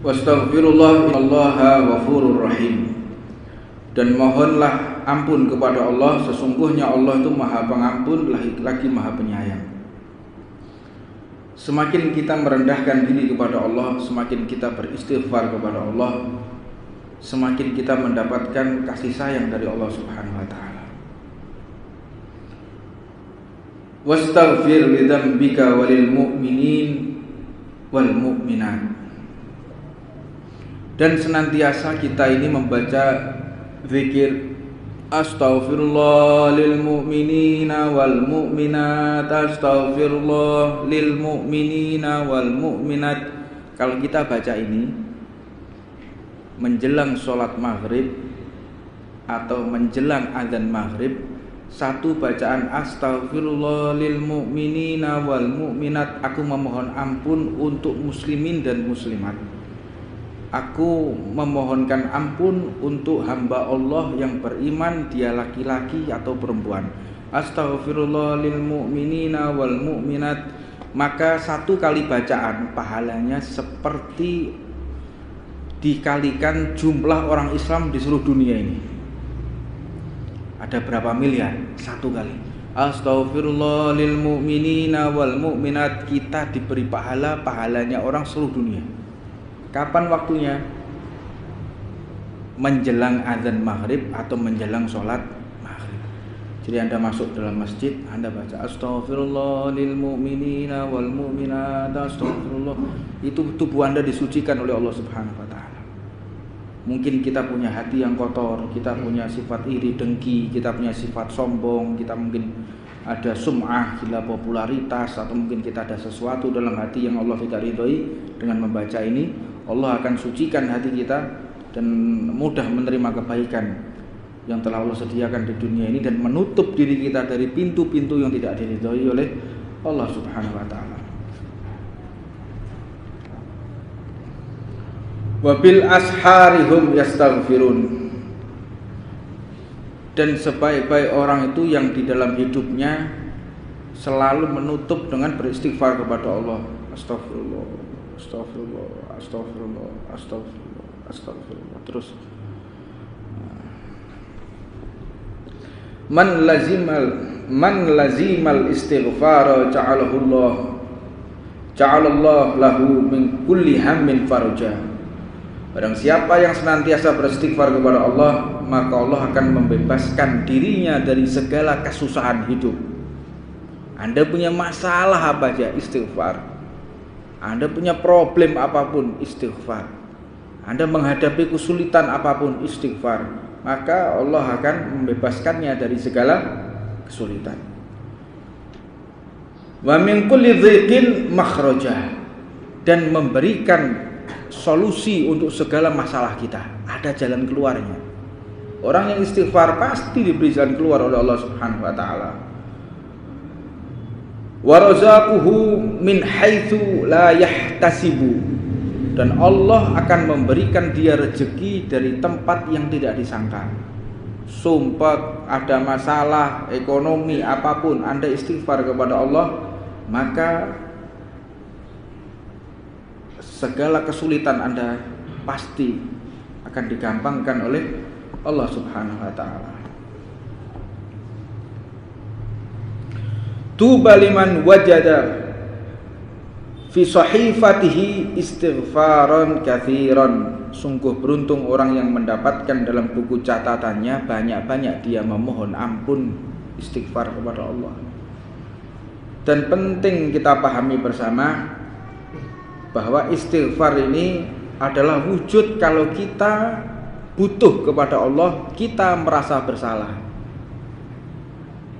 Wastaghfirullah innallaha ghafurur rahim. Dan mohonlah ampun kepada Allah, sesungguhnya Allah itu Maha Pengampun lagi Maha Penyayang. Semakin kita merendahkan diri kepada Allah, semakin kita beristighfar kepada Allah, semakin kita mendapatkan kasih sayang dari Allah Subhanahu wa taala. Wastaghfir li dzambika walil mu'minin wal mu'minat. Dan senantiasa kita ini membaca zikir astaghfirullah lil mu'minina wal mu'minat, astaghfirullah lil mu'minina wal mu'minat. Kalau kita baca ini menjelang sholat maghrib atau menjelang azan maghrib, satu bacaan astaghfirullah lil mu'minina wal mu'minat, aku memohon ampun untuk muslimin dan muslimat. Aku memohonkan ampun untuk hamba Allah yang beriman, dia laki-laki atau perempuan. Astaghfirullah lil mu'minina wal mu'minat. Maka satu kali bacaan pahalanya seperti dikalikan jumlah orang Islam di seluruh dunia ini. Ada berapa miliar? Satu kali astaghfirullah lil mu'minina wal mu'minat, kita diberi pahalanya orang seluruh dunia. Kapan waktunya? Menjelang azan maghrib atau menjelang sholat maghrib. Jadi Anda masuk dalam masjid, Anda baca astaghfirullah lil mu'minina wal mu'minat, astaghfirullah. Itu tubuh Anda disucikan oleh Allah Subhanahu wa taala. Mungkin kita punya hati yang kotor, kita punya sifat iri dengki, kita punya sifat sombong, kita mungkin ada sum'ah, gila popularitas, atau mungkin kita ada sesuatu dalam hati yang Allah tidak ridhoi. Dengan membaca ini, Allah akan sucikan hati kita dan mudah menerima kebaikan yang telah Allah sediakan di dunia ini, dan menutup diri kita dari pintu-pintu yang tidak diridhoi oleh Allah Subhanahu wa taala. Wabil asharihum yastaghfirun. Dan sebaik-baik orang itu yang di dalam hidupnya selalu menutup dengan beristighfar kepada Allah. Astagfirullah, astagfirullah, astagfirullah, astagfirullah, astagfirullah. Terus man lazimal istighfar ja'alallah lahu min kulli hammin faraja. Barang siapa yang senantiasa beristighfar kepada Allah, maka Allah akan membebaskan dirinya dari segala kesusahan hidup. Anda punya masalah apa aja, istighfar. Anda punya problem apapun, istighfar. Anda menghadapi kesulitan apapun, istighfar. Maka Allah akan membebaskannya dari segala kesulitan. Wa min kulli dhiqin makhrajah. Dan memberikan solusi untuk segala masalah kita. Ada jalan keluarnya. Orang yang istighfar pasti diberi jalan keluar oleh Allah Subhanahu wa taala. Wa razaquhu min haitsu la yahtasibu. Dan Allah akan memberikan dia rezeki dari tempat yang tidak disangka. Sumpah ada masalah ekonomi apapun, Anda istighfar kepada Allah, maka segala kesulitan Anda pasti akan digampangkan oleh Allah Subhanahu wa taala. Tuba liman wajada fi sahifatihi istighfaran katsiran. Sungguh beruntung orang yang mendapatkan dalam buku catatannya banyak-banyak dia memohon ampun, istighfar kepada Allah. Dan penting kita pahami bersama bahwa istighfar ini adalah wujud kalau kita butuh kepada Allah, kita merasa bersalah,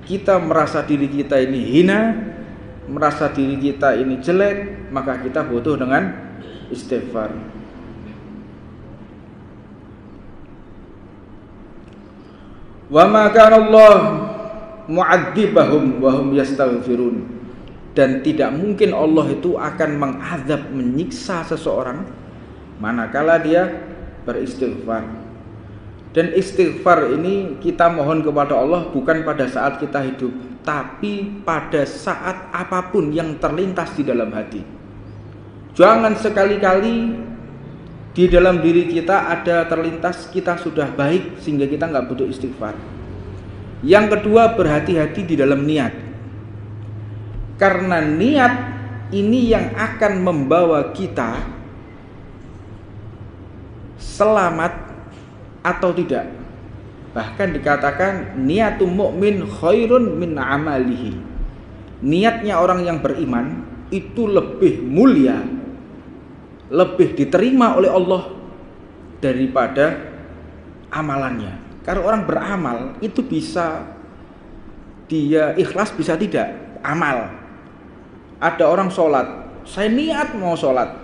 kita merasa diri kita ini hina, merasa diri kita ini jelek, maka kita butuh dengan istighfar. Wa ma kana Allah mu'adzibahum wa hum yastaghfirun. Dan tidak mungkin Allah itu akan mengazab, menyiksa seseorang manakala dia beristighfar. Dan istighfar ini kita mohon kepada Allah bukan pada saat kita hidup, tapi pada saat apapun yang terlintas di dalam hati. Jangan sekali-kali Di dalam diri kita ada terlintas kita sudah baik sehingga kita nggak butuh istighfar. Yang kedua, berhati-hati di dalam niat. Karena niat ini yang akan membawa kita selamat atau tidak. Bahkan dikatakan niatul mukmin khairun min amalihi. Niatnya orang yang beriman itu lebih mulia, lebih diterima oleh Allah daripada amalannya. Karena orang beramal itu bisa dia ikhlas, bisa tidak amal. Ada orang sholat, saya niat mau sholat,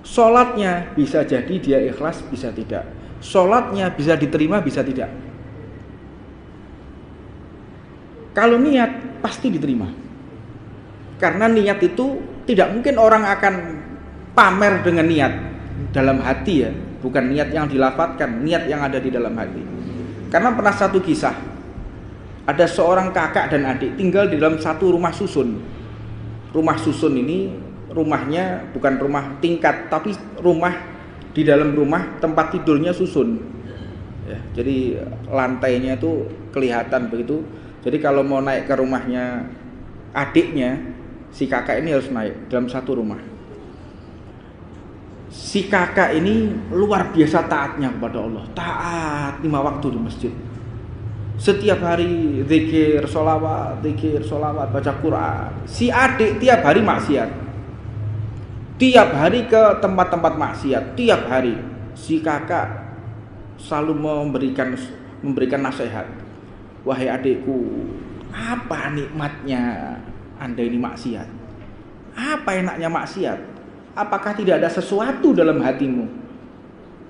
sholatnya bisa jadi dia ikhlas, bisa tidak. Sholatnya bisa diterima, bisa tidak. Kalau niat pasti diterima. Karena niat itu tidak mungkin orang akan pamer dengan niat dalam hati ya, bukan niat yang dilafadzkan, niat yang ada di dalam hati. Karena pernah satu kisah, ada seorang kakak dan adik tinggal di dalam satu rumah susun. Rumah susun ini rumahnya bukan rumah tingkat, tapi rumah di dalam rumah tempat tidurnya susun. Ya, jadi lantainya itu kelihatan begitu. Jadi kalau mau naik ke rumahnya adiknya, si kakak ini harus naik dalam satu rumah. Si kakak ini luar biasa taatnya kepada Allah, taat 5 waktu di masjid. Setiap hari zikir, sholawat, baca Quran. Si adik tiap hari maksiat, tiap hari ke tempat-tempat maksiat, tiap hari. Si kakak selalu memberikan nasihat. Wahai adikku, apa nikmatnya Anda ini maksiat? Apa enaknya maksiat? Apakah tidak ada sesuatu dalam hatimu?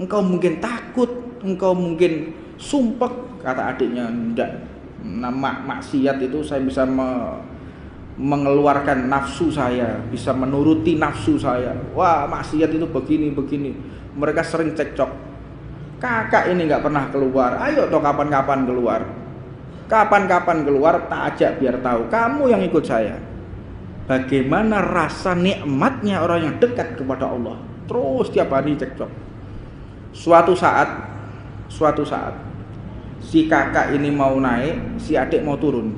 Engkau mungkin takut, engkau mungkin sumpek. Kata adiknya, enggak. Nama maksiat itu saya bisa mengeluarkan nafsu saya, bisa menuruti nafsu saya. Wah, maksiat itu begini. Mereka sering cekcok. Kakak ini enggak pernah keluar. Ayo toh kapan-kapan keluar. Kapan-kapan keluar tak ajak biar tahu. Kamu yang ikut saya. Bagaimana rasa nikmatnya orang yang dekat kepada Allah. Terus tiap hari cekcok. Suatu saat si kakak ini mau naik, si adik mau turun.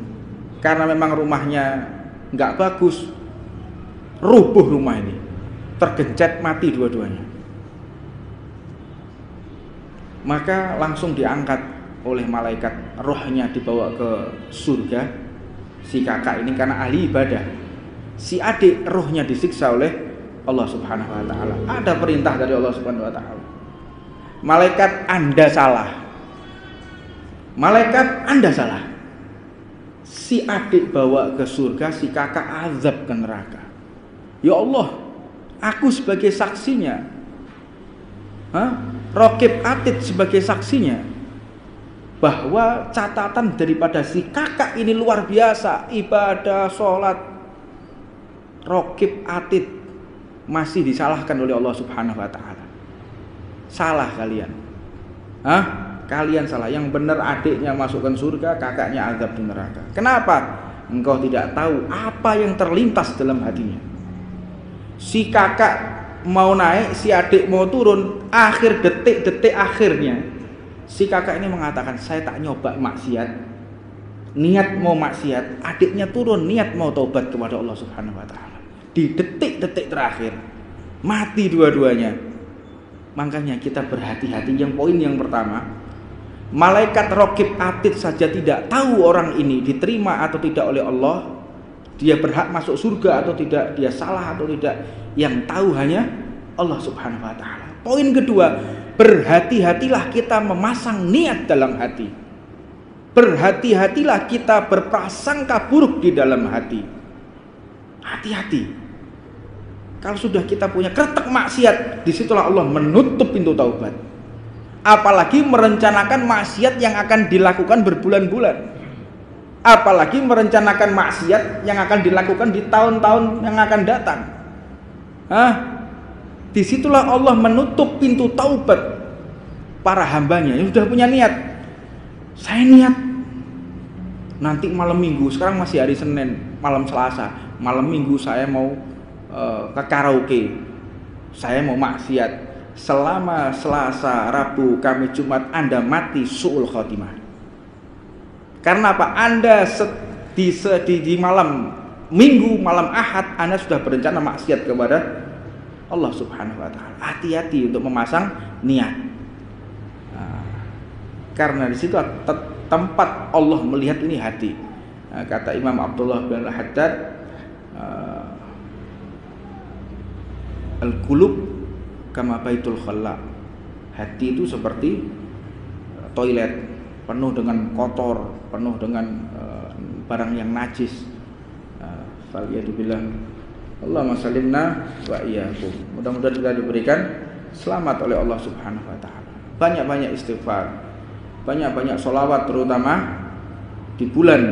Karena memang rumahnya nggak bagus, rubuh rumah ini, tergencet mati dua-duanya. Maka langsung diangkat oleh malaikat, rohnya dibawa ke surga. Si kakak ini karena ahli ibadah, si adik rohnya disiksa oleh Allah Subhanahu wa taala. Ada perintah dari Allah Subhanahu wa taala. Malaikat, Anda salah. Malaikat, Anda salah. Si adik bawa ke surga, si kakak azab ke neraka. Ya Allah, aku sebagai saksinya. Raqib Atid sebagai saksinya. Bahwa catatan daripada si kakak ini luar biasa, ibadah, sholat. Raqib Atid masih disalahkan oleh Allah Subhanahu wa taala. Salah kalian. Kalian salah. Yang benar adiknya masukkan surga, kakaknya azab di neraka. Kenapa? Engkau tidak tahu apa yang terlintas dalam hatinya. Si kakak mau naik, si adik mau turun. Akhir detik akhirnya, si kakak ini mengatakan, saya tak nyoba maksiat, niat mau maksiat. Adiknya turun, niat mau taubat kepada Allah Subhanahu wa taala. Di detik-detik terakhir mati dua-duanya. Makanya kita berhati-hati. Yang poin yang pertama, malaikat Raqib Atid saja tidak tahu orang ini diterima atau tidak oleh Allah, dia berhak masuk surga atau tidak, dia salah atau tidak. Yang tahu hanya Allah Subhanahu wa taala. Poin kedua, berhati-hatilah kita memasang niat dalam hati. Berhati-hatilah kita berprasangka buruk di dalam hati. Hati-hati. Kalau sudah kita punya kretek maksiat, disitulah Allah menutup pintu taubat. Apalagi merencanakan maksiat yang akan dilakukan berbulan-bulan. Apalagi merencanakan maksiat yang akan dilakukan di tahun-tahun yang akan datang. Disitulah Allah menutup pintu taubat para hambanya yang sudah punya niat. Saya niat nanti malam minggu, sekarang masih hari Senin, malam Selasa, malam minggu saya mau ke karaoke, saya mau maksiat. selama Selasa, Rabu, Kamis, Jumat Anda mati su'ul khotimah. Karena apa? Anda di malam Minggu, malam Ahad Anda sudah berencana maksiat kepada Allah Subhanahu wa taala. Hati-hati untuk memasang niat. Karena di situ tempat Allah melihat ini hati. Kata Imam Abdullah bin Haddad, al-qulub kama baitul khala. Hati itu seperti toilet, penuh dengan kotor, penuh dengan barang yang najis. Faliyatubillah. Allahumma sallimna wa iyyakum. Mudah-mudahan kita diberikan selamat oleh Allah Subhanahu wa taala. Banyak-banyak istighfar, banyak-banyak sholawat, terutama di bulan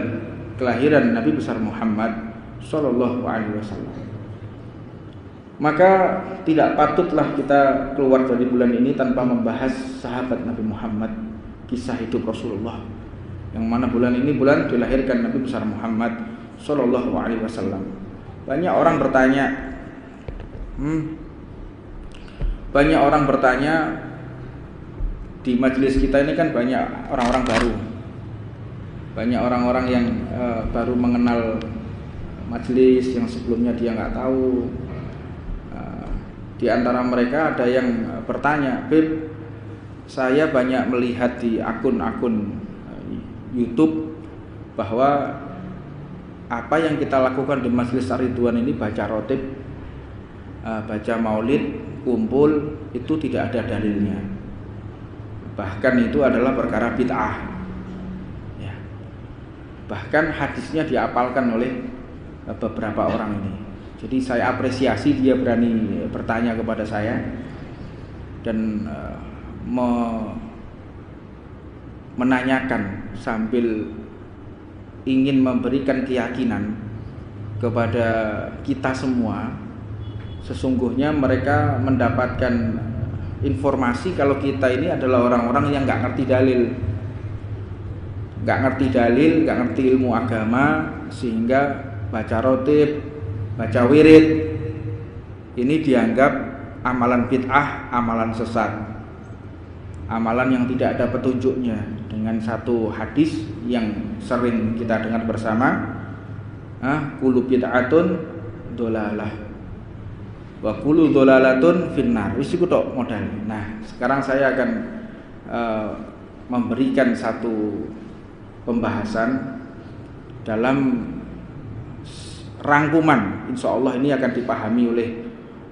kelahiran Nabi besar Muhammad sallallahu alaihi wasallam. Maka tidak patutlah kita keluar dari bulan ini tanpa membahas sahabat Nabi Muhammad, kisah hidup Rasulullah. Yang mana bulan ini bulan dilahirkan Nabi besar Muhammad sallallahu alaihi wasallam. Banyak orang bertanya di majelis kita ini kan banyak orang-orang baru. Banyak orang-orang yang baru mengenal majelis yang sebelumnya dia nggak tahu. Di antara mereka ada yang bertanya, "Beb, saya banyak melihat di akun-akun YouTube bahwa apa yang kita lakukan di Majelis Ar-Ridwan ini, baca rotib, baca maulid, kumpul, itu tidak ada dalilnya. Bahkan itu adalah perkara bid'ah. Ya. Bahkan hadisnya diapalkan oleh beberapa orang ini. Jadi saya apresiasi dia berani bertanya kepada saya dan menanyakan sambil ingin memberikan keyakinan kepada kita semua. Sesungguhnya mereka mendapatkan informasi kalau kita ini adalah orang-orang yang nggak ngerti dalil, nggak ngerti ilmu agama, sehingga baca rotib, baca wirid ini dianggap amalan bid'ah, amalan sesat, amalan yang tidak ada petunjuknya. Dengan satu hadis yang sering kita dengar bersama, kullu bid'atun dolalah wa kullu dolalatun finnar. Wis iku tok modal. Nah, sekarang saya akan memberikan satu pembahasan dalam rangkuman. Insya Allah ini akan dipahami oleh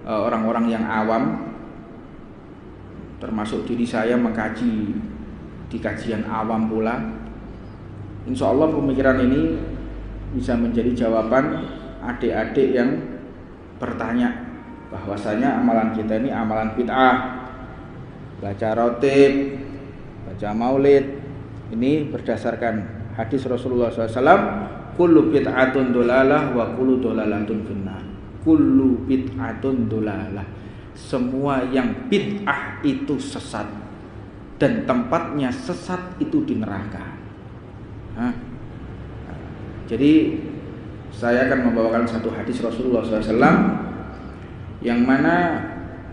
orang-orang yang awam, termasuk diri saya mengkaji di kajian awam pula. Insya Allah pemikiran ini bisa menjadi jawaban adik-adik yang bertanya bahwasanya amalan kita ini amalan bid'ah, baca rotib, baca maulid, ini berdasarkan hadis Rasulullah SAW, kullu bid'atun dolalah wa kullu dolalatun finnar. Kullu bid'atun dolalah, semua yang bid'ah itu sesat dan tempatnya sesat itu di neraka. Jadi saya akan membawakan satu hadis Rasulullah SAW yang mana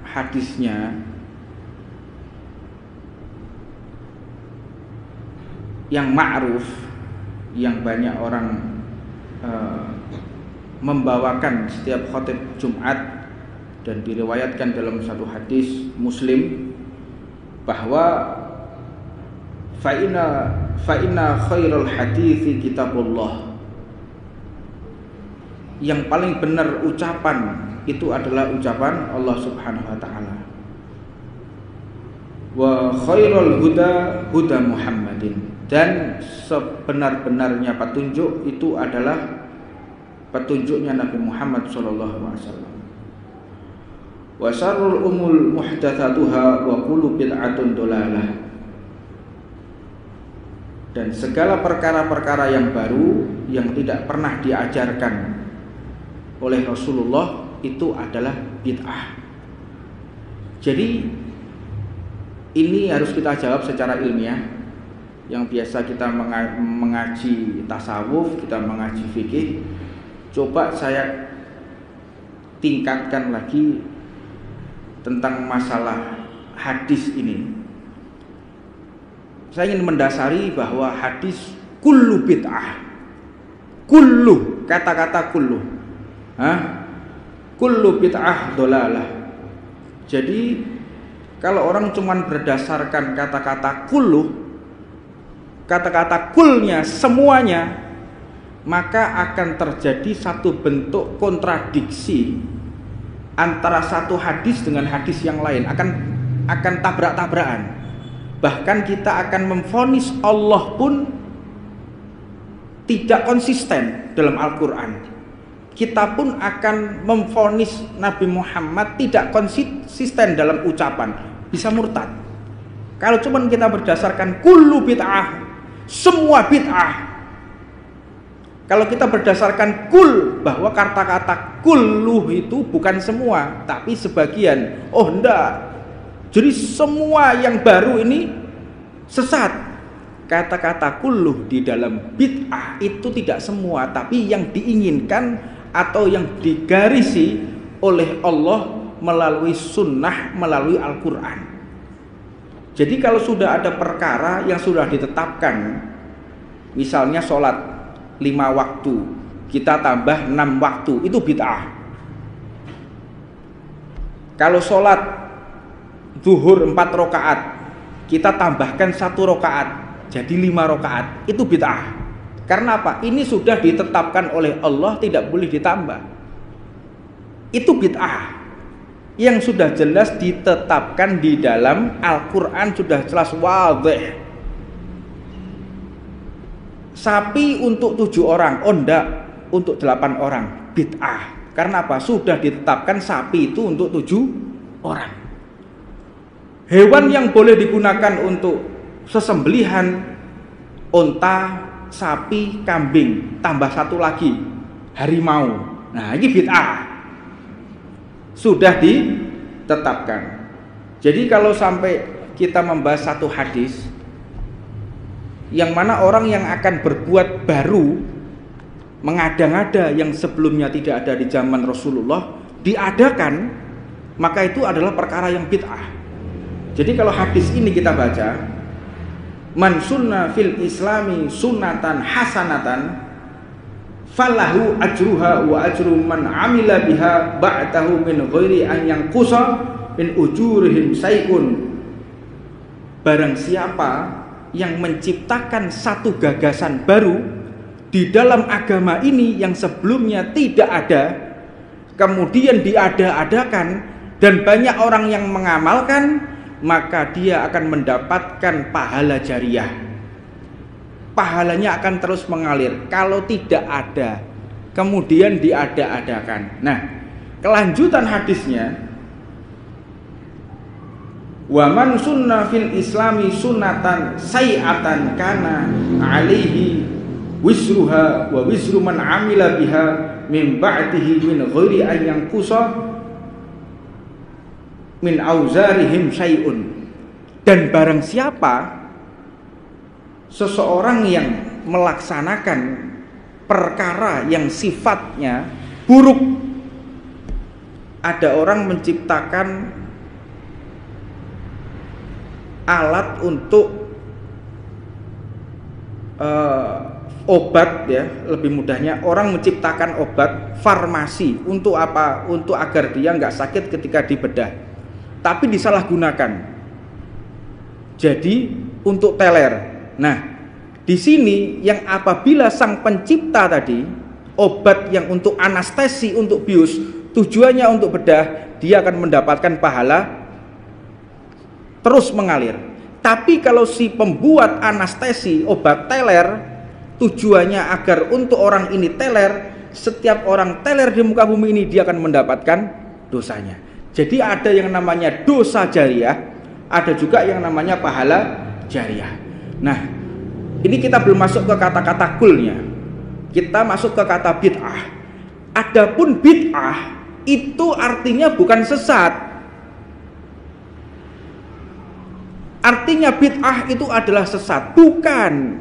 hadisnya yang ma'ruf, yang banyak orang membawakan setiap khotib Jumat, dan diriwayatkan dalam satu hadis Muslim bahwa fa inna khairul hadithi kitabullah. Yang paling benar ucapan itu adalah ucapan Allah Subhanahu wa taala. Wa khairul huda huda Muhammadin, dan sebenar-benarnya petunjuk itu adalah petunjuknya Nabi Muhammad sallallahu alaihi wasallam. Wa syarrul umul muhdatsatuha wa kullu bid'atun dolalah, dan segala perkara-perkara yang baru yang tidak pernah diajarkan oleh Rasulullah itu adalah bid'ah. Jadi ini harus kita jawab secara ilmiah. Yang biasa kita mengaji tasawuf, kita mengaji fikih, coba saya tingkatkan lagi tentang masalah hadis ini, saya ingin mendasari bahwa hadis kullu bid'ah, kullu, kata-kata kullu, kullu bid'ah dolalah. Jadi kalau orang cuman berdasarkan kata-kata kullu, kata-kata kulnya semuanya, maka akan terjadi satu bentuk kontradiksi antara satu hadis dengan hadis yang lain, akan tabrak-tabrakan. Bahkan kita akan memvonis Allah pun tidak konsisten dalam Al-Quran. Kita pun akan memvonis Nabi Muhammad tidak konsisten dalam ucapan, bisa murtad. Kalau cuman kita berdasarkan kullu bid'ah, semua bid'ah. Kalau kita berdasarkan kul, bahwa kata-kata kulluh itu bukan semua, tapi sebagian. Oh enggak, jadi semua yang baru ini sesat. Kata-kata kulluh di dalam bid'ah itu tidak semua, tapi yang diinginkan atau yang digarisi oleh Allah melalui sunnah, melalui Al-Quran. Jadi kalau sudah ada perkara yang sudah ditetapkan, misalnya sholat 5 waktu, kita tambah 6 waktu, itu bid'ah. Kalau sholat zuhur 4 rakaat, kita tambahkan 1 rakaat, jadi 5 rakaat, itu bid'ah. Karena apa? Ini sudah ditetapkan oleh Allah, tidak boleh ditambah. Itu bid'ah yang sudah jelas ditetapkan di dalam Al-Quran, sudah jelas wadih. Sapi untuk 7 orang, oh enggak, untuk 8 orang, bid'ah. Karena apa? Sudah ditetapkan sapi itu untuk 7 orang. Hewan yang boleh digunakan untuk sesembelihan, unta, sapi, kambing, tambah 1 lagi, harimau. Nah, ini bid'ah. Sudah ditetapkan. Jadi kalau sampai kita membahas satu hadis yang mana orang yang akan berbuat baru, mengada-ngada yang sebelumnya tidak ada di zaman Rasulullah, diadakan, maka itu adalah perkara yang bid'ah. Jadi kalau hadis ini kita baca, man sunna fil islami sunnatan hasanatan falahu ajruha wa ajru man amila biha ba'dahu min ghairi an yanqusa min ujurihim syai'un. Barang siapa yang menciptakan satu gagasan baru di dalam agama ini yang sebelumnya tidak ada, kemudian diada-adakan dan banyak orang yang mengamalkan, maka dia akan mendapatkan pahala jariah. Pahalanya akan terus mengalir. Kalau tidak ada, kemudian diada-adakan. Nah, kelanjutan hadisnya, wa man sunna fil islami sunnatan sayi'atan kana alaihi wisruha wa wisru man amila biha min ba'dihi min ghairi an yanqusa min auzarihim syai'un. Dan barang siapa seseorang yang melaksanakan perkara yang sifatnya buruk, ada orang menciptakan alat untuk obat, ya, lebih mudahnya orang menciptakan obat farmasi untuk apa? Untuk agar dia nggak sakit ketika dibedah, tapi disalahgunakan jadi untuk teler. Nah, di sini yang apabila sang pencipta tadi obat yang untuk anestesi, untuk bius, tujuannya untuk bedah, dia akan mendapatkan pahala terus mengalir. Tapi kalau si pembuat anestesi obat teler, tujuannya agar untuk orang ini teler, setiap orang teler di muka bumi ini dia akan mendapatkan dosanya. Jadi ada yang namanya dosa jariah, ada juga yang namanya pahala jariah. Nah, ini kita belum masuk ke kata-kata kulnya, kita masuk ke kata bid'ah. Adapun bid'ah itu artinya bukan sesat. Artinya bid'ah itu adalah sesat, bukan.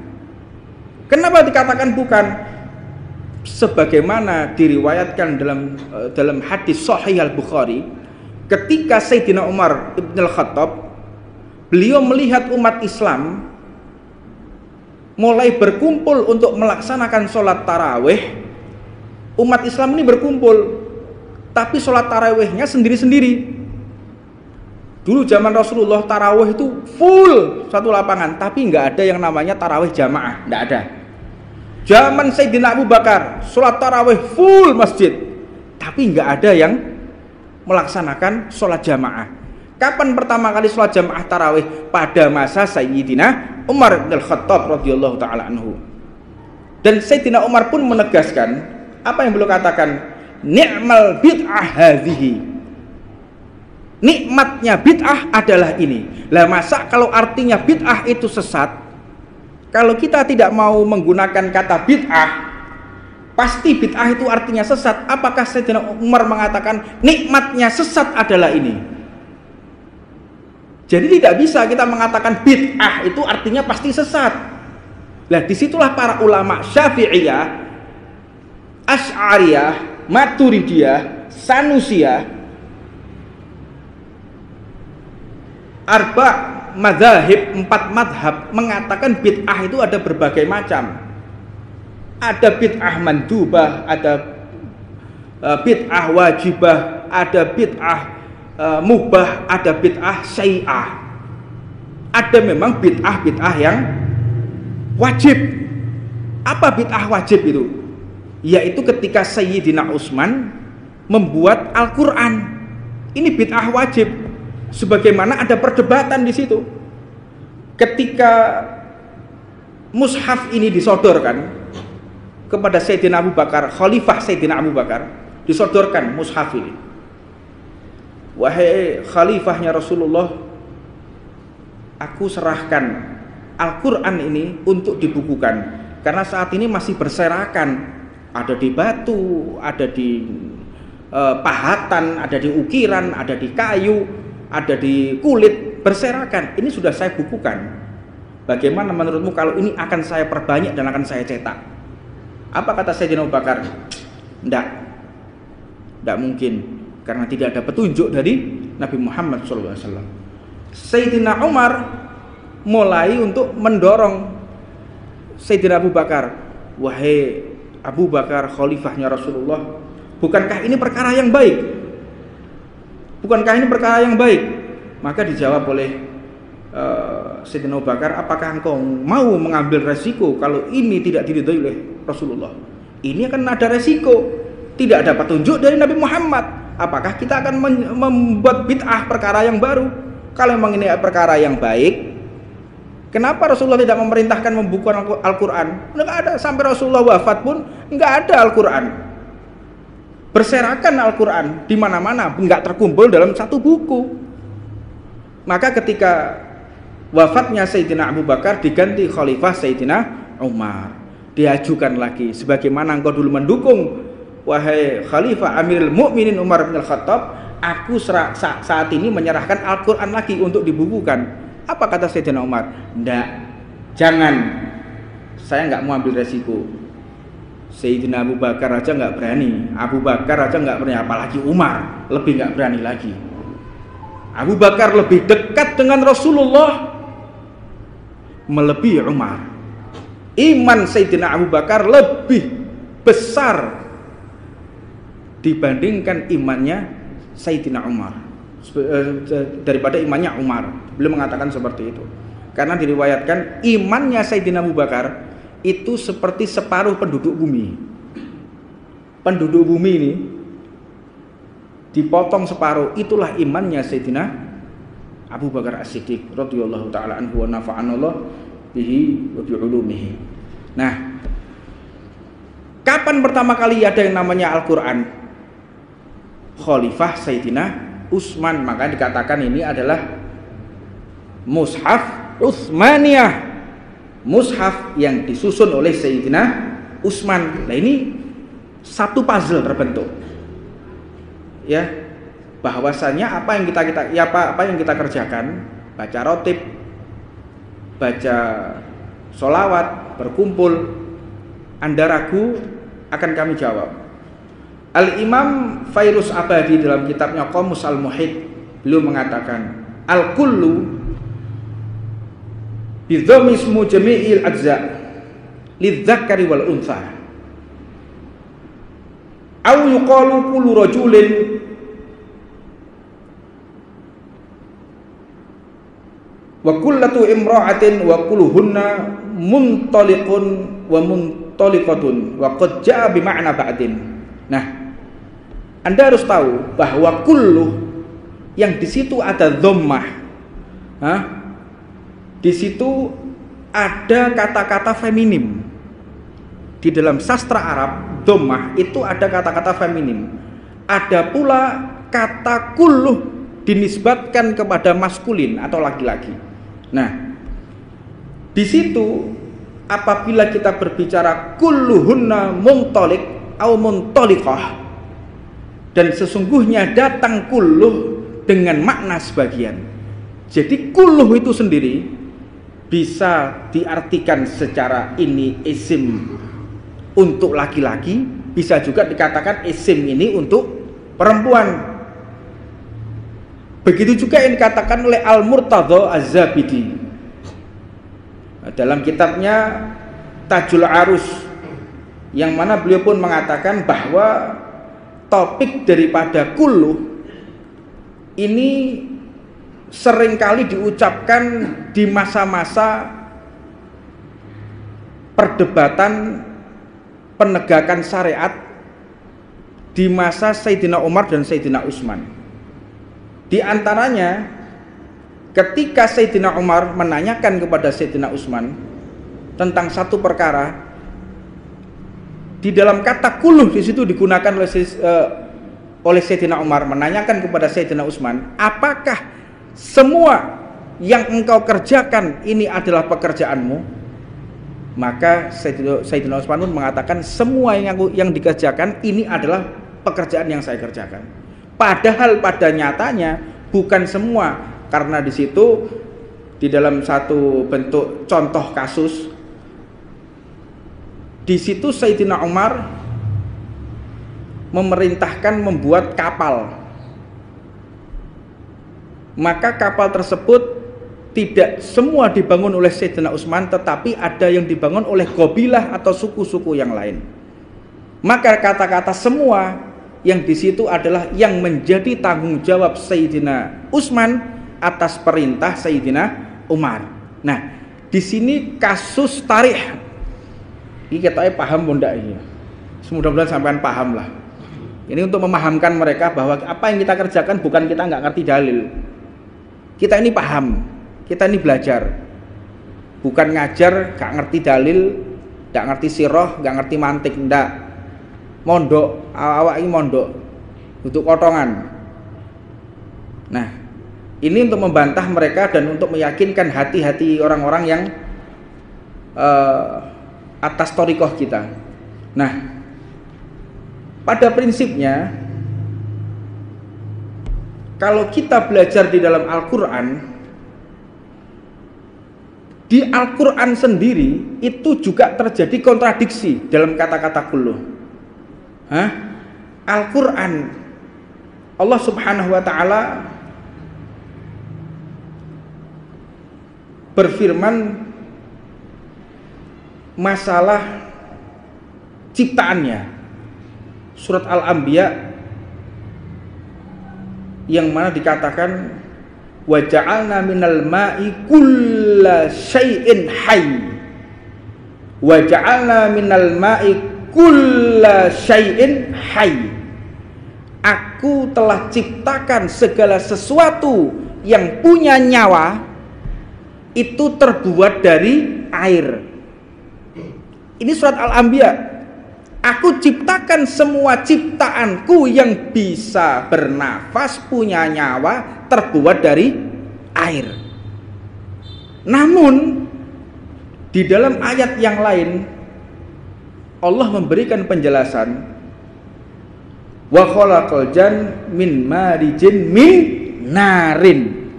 Kenapa dikatakan bukan? Sebagaimana diriwayatkan dalam hadis Sahih Al-Bukhari, ketika Sayyidina Umar Ibn Al-Khattab beliau melihat umat Islam mulai berkumpul untuk melaksanakan sholat tarawih. Umat Islam ini berkumpul, tapi sholat tarawihnya sendiri-sendiri. Dulu zaman Rasulullah tarawih itu full satu lapangan, tapi nggak ada yang namanya tarawih jamaah, nggak ada. Zaman Sayyidina Abu Bakar sholat tarawih full masjid, tapi nggak ada yang melaksanakan sholat jamaah. Kapan pertama kali sholat jamaah tarawih? Pada masa Sayyidina Umar bin Khattab radhiyallahu taala anhu. Dan Sayyidina Umar pun menegaskan apa yang beliau katakan, ni'mal bid'ah hadhihi. Nikmatnya bid'ah adalah ini. Lah masa kalau artinya bid'ah itu sesat, kalau kita tidak mau menggunakan kata bid'ah, pasti bid'ah itu artinya sesat. Apakah Sayyidina Umar mengatakan nikmatnya sesat adalah ini? Jadi tidak bisa kita mengatakan bid'ah itu artinya pasti sesat. Lah disitulah para ulama Syafi'iyah, Asy'ariyah, Maturidiyah, Sanusiyah, arba madzhab, 4 madhab mengatakan bid'ah itu ada berbagai macam. Ada bid'ah mandubah, ada bid'ah wajibah, ada bid'ah mubah, ada bid'ah syai'ah. Ada memang bid'ah yang wajib. Apa bid'ah wajib itu? Yaitu ketika Sayyidina Utsman membuat Al-Qur'an. Ini bid'ah wajib. Sebagaimana ada perdebatan di situ. Ketika mushaf ini disodorkan kepada Sayyidina Abu Bakar, Khalifah Sayyidina Abu Bakar, disodorkan mushaf ini. Wahai khalifahnya Rasulullah, aku serahkan Al-Quran ini untuk dibukukan, karena saat ini masih berserakan, ada di batu, ada di pahatan, ada di ukiran, ada di kayu, ada di kulit, berserakan. Ini sudah saya bukukan. Bagaimana menurutmu kalau ini akan saya perbanyak dan akan saya cetak? Apa kata Sayyidina Abu Bakar? Tidak mungkin, karena tidak ada petunjuk dari Nabi Muhammad SAW. Sayyidina Umar mulai untuk mendorong Sayyidina Abu Bakar. Wahai Abu Bakar, khalifahnya Rasulullah, bukankah ini perkara yang baik? Bukankah ini perkara yang baik? Maka dijawab oleh Sayyidina Abu Bakar, apakah engkau mau mengambil resiko kalau ini tidak diridhoi oleh Rasulullah? Ini akan ada resiko, tidak ada petunjuk dari Nabi Muhammad. Apakah kita akan membuat bid'ah perkara yang baru? Kalau memang ini perkara yang baik, kenapa Rasulullah tidak memerintahkan membukukan Al-Quran? Enggak ada, sampai Rasulullah wafat pun enggak ada Al-Quran. Berserakan Al-Quran di mana-mana, enggak terkumpul dalam satu buku. Maka ketika wafatnya Sayyidina Abu Bakar diganti khalifah Sayyidina Umar, diajukan lagi, sebagaimana engkau dulu mendukung wahai Khalifah Amirul Mukminin Umar bin Khattab, aku saat ini menyerahkan Al-Quran lagi untuk dibukukan. Apa kata Sayyidina Umar? Nggak, jangan, saya nggak mau ambil resiko. Sayyidina Abu Bakar aja nggak berani, Abu Bakar aja nggak berani, apalagi Umar lebih nggak berani lagi. Abu Bakar lebih dekat dengan Rasulullah melebihi Umar. Iman Sayyidina Abu Bakar lebih besar dibandingkan imannya Sayyidina Umar, daripada imannya Umar. Beliau mengatakan seperti itu karena diriwayatkan imannya Sayyidina Abu Bakar itu seperti separuh penduduk bumi. Penduduk bumi ini dipotong separuh, itulah imannya Sayyidina Abu Bakar As-Siddiq radhiyallahu taala anhu wa nafa'anallah bihi wa bi'ulumihi. Nah, kapan pertama kali ada yang namanya Al-Qur'an? Khalifah Sayyidina Utsman, maka dikatakan ini adalah mushaf Utsmaniyah, mushaf yang disusun oleh Sayyidina Utsman. Nah, ini satu puzzle terbentuk, ya, bahwasanya apa yang kita kerjakan, baca rotib, baca sholawat, berkumpul, Anda ragu, akan kami jawab. Al-Imam Fairuz Abadi dalam kitabnya Qamus Al-Muhit, beliau mengatakan al-kullu Bidhammi ismu jami'il ajza lidzakari wal untha. Aw yuqalu kullu rajulin wa kullatu imra'atin wa kulluhunna muntaliqun wa muntaliqatun wa qad ja'a bi ma'na ba'din. Nah, Anda harus tahu bahwa kullu yang di situ ada dhammah. Di situ ada kata-kata feminim. Di dalam sastra Arab, dhammah itu ada kata-kata feminim. Ada pula kata kullu dinisbatkan kepada maskulin atau laki-laki. Nah, di situ apabila kita berbicara kulluhunna muntaliq atau muntaliqah, dan sesungguhnya datang kulluh dengan makna sebagian. Jadi kulluh itu sendiri bisa diartikan secara ini isim untuk laki-laki, bisa juga dikatakan isim ini untuk perempuan. Begitu juga yang dikatakan oleh Al-Murtadha Az-Zabidi dalam kitabnya Tajul Arus, yang mana beliau pun mengatakan bahwa topik daripada kulluh ini seringkali diucapkan di masa-masa perdebatan penegakan syariat di masa Sayyidina Umar dan Sayyidina Utsman. Di antaranya ketika Sayyidina Umar menanyakan kepada Sayyidina Utsman tentang satu perkara, di dalam kata kulluh di situ digunakan oleh Sayyidina Umar menanyakan kepada Sayyidina Utsman, apakah semua yang engkau kerjakan ini adalah pekerjaanmu? Maka Sayyidina Utsman pun mengatakan, semua yang dikerjakan ini adalah pekerjaan yang saya kerjakan. Padahal pada nyatanya bukan semua, karena di situ di dalam satu bentuk contoh kasus, di situ Sayyidina Umar memerintahkan membuat kapal. Maka kapal tersebut tidak semua dibangun oleh Sayyidina Utsman, tetapi ada yang dibangun oleh qabilah atau suku-suku yang lain. Maka kata-kata semua yang di situ adalah yang menjadi tanggung jawab Sayyidina Utsman atas perintah Sayyidina Umar. Nah, di sini kasus tarikh. Ini kita paham bunda ini. Mudah-mudahan sampean paham lah. Ini untuk memahamkan mereka bahwa apa yang kita kerjakan bukan kita nggak ngerti dalil. Kita ini paham, kita ini belajar. Bukan ngajar nggak ngerti dalil, nggak ngerti sirah, nggak ngerti mantik, ndak. Mondok, awak ini mondok untuk potongan. Nah, ini untuk membantah mereka dan untuk meyakinkan hati-hati orang-orang yang atas thariqah kita. Nah, pada prinsipnya kalau kita belajar di dalam Al-Quran, di Al-Quran sendiri itu juga terjadi kontradiksi dalam kata-kata kulluh. Al-Quran, Allah Subhanahu wa ta'ala berfirman masalah ciptaannya, surat Al-Anbiya, yang mana dikatakan wa ja'alna minal ma'i kulla syai'in hayy, wa ja'alna minal ma'i kulla syai'in hayy. Aku telah ciptakan segala sesuatu yang punya nyawa itu terbuat dari air. Ini surat Al-Anbiya. Aku ciptakan semua ciptaanku yang bisa bernafas, punya nyawa, terbuat dari air. Namun di dalam ayat yang lain Allah memberikan penjelasan, wa khalaqal jan min marijin min narin,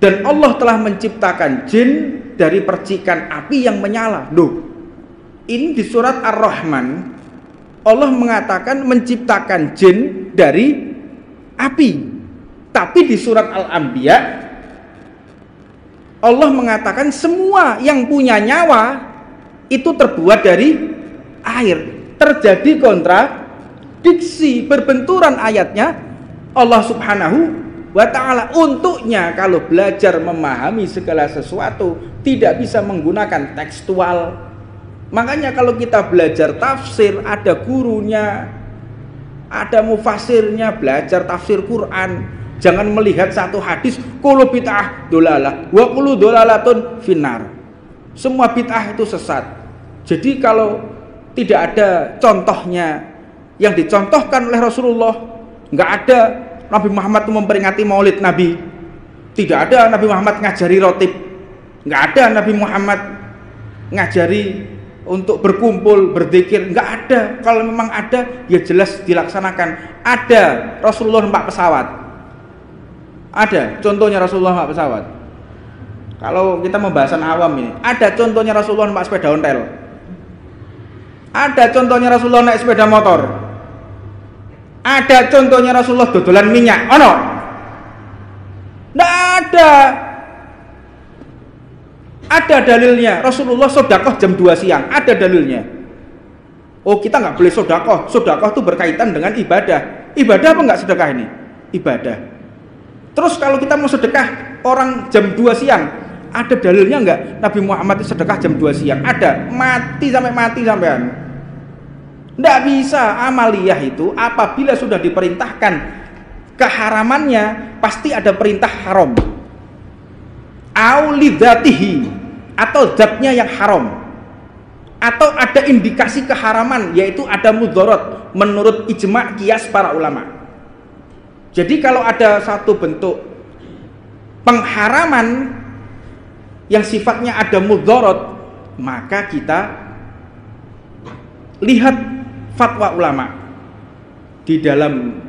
dan Allah telah menciptakan jin dari percikan api yang menyala. Loh, ini di surat Ar-Rahman Allah mengatakan menciptakan jin dari api, tapi di surat Al-Anbiya Allah mengatakan semua yang punya nyawa itu terbuat dari air. Terjadi kontradiksi, berbenturan ayatnya. Allah Subhanahu wa ta'ala untuknya kalau belajar memahami segala sesuatu tidak bisa menggunakan tekstual. Makanya kalau kita belajar tafsir, ada gurunya, ada mufasirnya, belajar tafsir Quran. Jangan melihat satu hadis kullu bid'ah dolalah wa kullu dolalatun finnar. Semua bid'ah itu sesat. Jadi kalau tidak ada contohnya yang dicontohkan oleh Rasulullah, nggak ada Nabi Muhammad itu memperingati Maulid Nabi, tidak ada Nabi Muhammad ngajari rotib, nggak ada Nabi Muhammad ngajari untuk berkumpul, berzikir, nggak ada. Kalau memang ada, ya jelas dilaksanakan. Ada Rasulullah numpak pesawat, ada contohnya Rasulullah numpak pesawat. Kalau kita membahasan awam ini, ada contohnya Rasulullah numpak sepeda ontel, ada contohnya Rasulullah naik sepeda motor, ada contohnya Rasulullah dodolan minyak. Ono? Nggak ada. Ada dalilnya. Rasulullah sodakoh jam 2 siang. Ada dalilnya. Oh, kita nggak boleh sodakoh. Sodakoh itu berkaitan dengan ibadah. Ibadah apa nggak sedekah ini? Ibadah. Terus kalau kita mau sedekah orang jam 2 siang, ada dalilnya nggak? Nabi Muhammad itu sedekah jam 2 siang. Ada. Mati sampean. Nggak bisa. Amaliyah itu apabila sudah diperintahkan keharamannya, pasti ada perintah haram. Aulidatihi, atau zatnya yang haram, atau ada indikasi keharaman, yaitu ada mudharat menurut ijma' qiyas para ulama. Jadi kalau ada satu bentuk pengharaman yang sifatnya ada mudharat, maka kita lihat fatwa ulama. Di dalam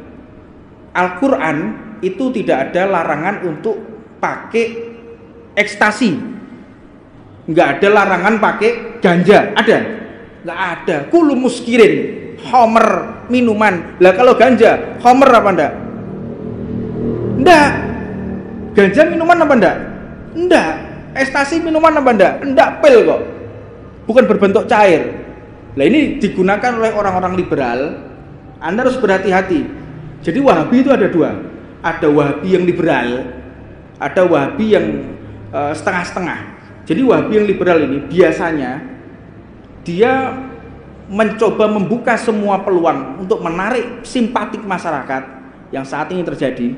Al-Quran itu tidak ada larangan untuk pakai ekstasi, nggak ada larangan pakai ganja, ada? Nggak ada. Kulu muskirin, homer, minuman. Lah kalau ganja, homer apa enggak? Enggak. Ganja minuman apa enggak? Enggak. Ekstasi minuman apa enggak? Enggak, pil kok. Bukan berbentuk cair. Lah ini digunakan oleh orang-orang liberal. Anda harus berhati-hati. Jadi Wahabi itu ada dua. Ada Wahabi yang liberal, ada Wahabi yang setengah-setengah. Jadi Wahabi yang liberal ini biasanya dia mencoba membuka semua peluang untuk menarik simpatik masyarakat yang saat ini terjadi.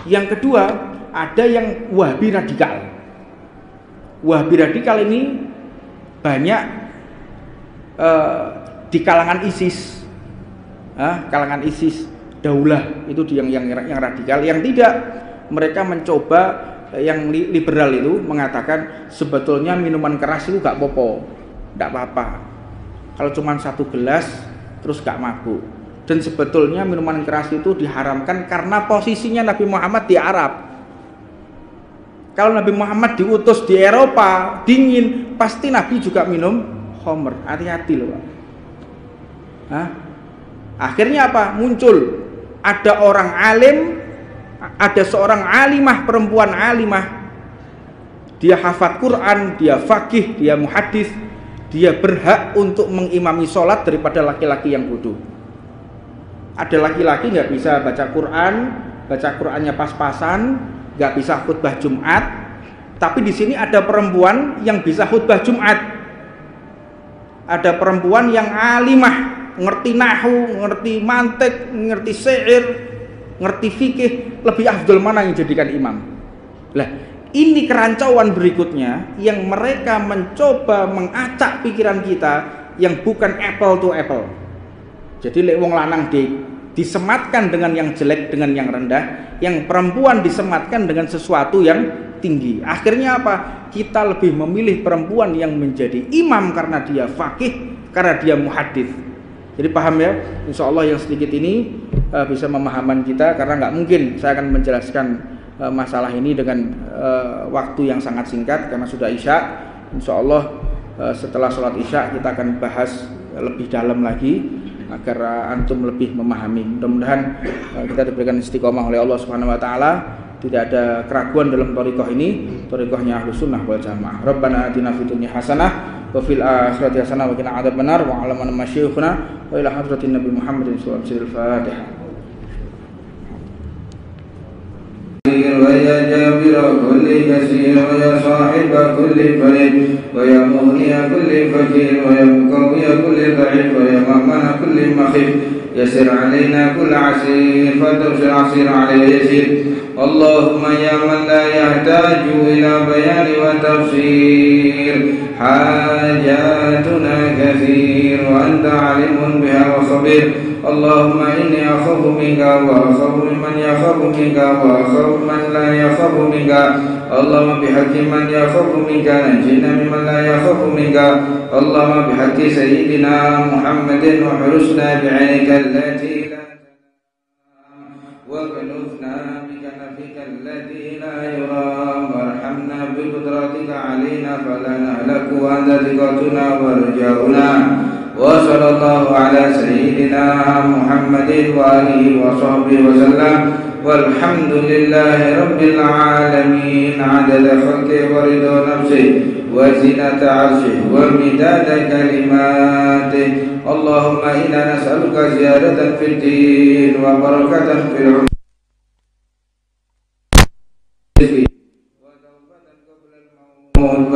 Yang kedua, ada yang Wahabi radikal. Wahabi radikal ini banyak di kalangan ISIS, kalangan ISIS daulah itu yang radikal. Yang tidak, mereka mencoba. Yang liberal itu mengatakan sebetulnya minuman keras itu gak popo, gak apa-apa kalau cuma 1 gelas terus gak mabuk. Dan sebetulnya minuman keras itu diharamkan karena posisinya Nabi Muhammad di Arab. Kalau Nabi Muhammad diutus di Eropa dingin, pasti Nabi juga minum khamr. Hati-hati loh Pak. Akhirnya apa? Muncul ada orang alim, ada seorang alimah, perempuan alimah, dia hafal Quran, dia faqih, dia muhadis, dia berhak untuk mengimami sholat daripada laki-laki yang bodoh. Ada laki-laki nggak bisa baca Quran, baca Qurannya pas-pasan, nggak bisa khutbah Jumat, tapi di sini ada perempuan yang bisa khutbah Jumat, ada perempuan yang alimah, ngerti nahu, ngerti mantik, ngerti syair, ngerti fikih. Lebih afdol mana yang jadikan imam? Lah, ini kerancauan berikutnya yang mereka mencoba mengacak pikiran kita yang bukan apple to apple. Jadi lek wong lanang disematkan dengan yang jelek, dengan yang rendah, yang perempuan disematkan dengan sesuatu yang tinggi. Akhirnya apa? Kita lebih memilih perempuan yang menjadi imam karena dia faqih, karena dia muhadits. Jadi paham ya? Insya Allah yang sedikit ini bisa memahaman kita, karena nggak mungkin saya akan menjelaskan masalah ini dengan waktu yang sangat singkat karena sudah isya. Insya Allah setelah sholat isya kita akan bahas lebih dalam lagi agar antum lebih memahami. Mudah-mudahan kita diberikan istiqomah oleh Allah Subhanahu Wa Taala, tidak ada keraguan dalam thariqah ini, thariqahnya Ahlus Sunnah wal Jamaah. Rabbana atina fid dunya hasanah wa fil akhirati hasanah wa qina adzabannar wa 'ala man masyayikhuna wa ila hadratin Nabi Muhammadin sallallahu alaihi wasallam. Al-Fatihah. ويا جابر كل كثير ويا صاحب كل فريد ويا مغني كل فقير ويا مقوي كل ضعيف ويا مؤمن كل مخيف يسر علينا كل عسير فتبشر عسير عليه يسير. اللهم يا من لا يحتاج إلى بيان وتفسير حاجاتنا كثير وأنت عليم بها وخبير. اللهم إني أخاف منك وأخاف ممن يخاف منك وأخاف من لا يخاف منك. اللهم بحق من يخاف منك نجنا ممن لا يخاف منك. اللهم بحق سيدنا محمد وحرسنا بعينك التي لا تنام وكنفنا بكنفك التي لا يرام وارحمنا بقدرتك علينا فلا نهلك وأنت ثقتنا ورجاؤنا. وصلى الله على سيدنا محمد وآله وصحبه وسلم والحمد لله رب العالمين عدد خلقه ورضا نفسه وزنة عرشه ومداد كلماته. اللهم إنا نسألك زيادة في الدين وبركة في العمر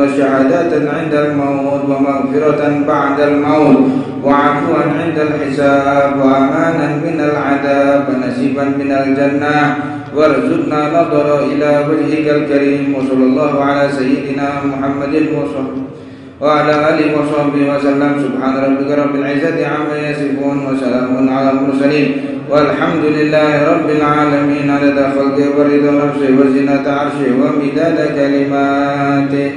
وشهادة عند الموت ومغفرة بعد الموت وعفوا عند الحساب وأمانا من العذاب ونسيبا من الجنة وارزقنا نظر إلى وجهك الكريم. وصلى الله على سيدنا محمد وعلى آله وصحبه وسلم. سبحان ربك رب العزة عما يصفون وسلام على المرسلين والحمد لله رب العالمين عدد خلقه ورضا نفسه وزنة عرشه ومداد كلماته.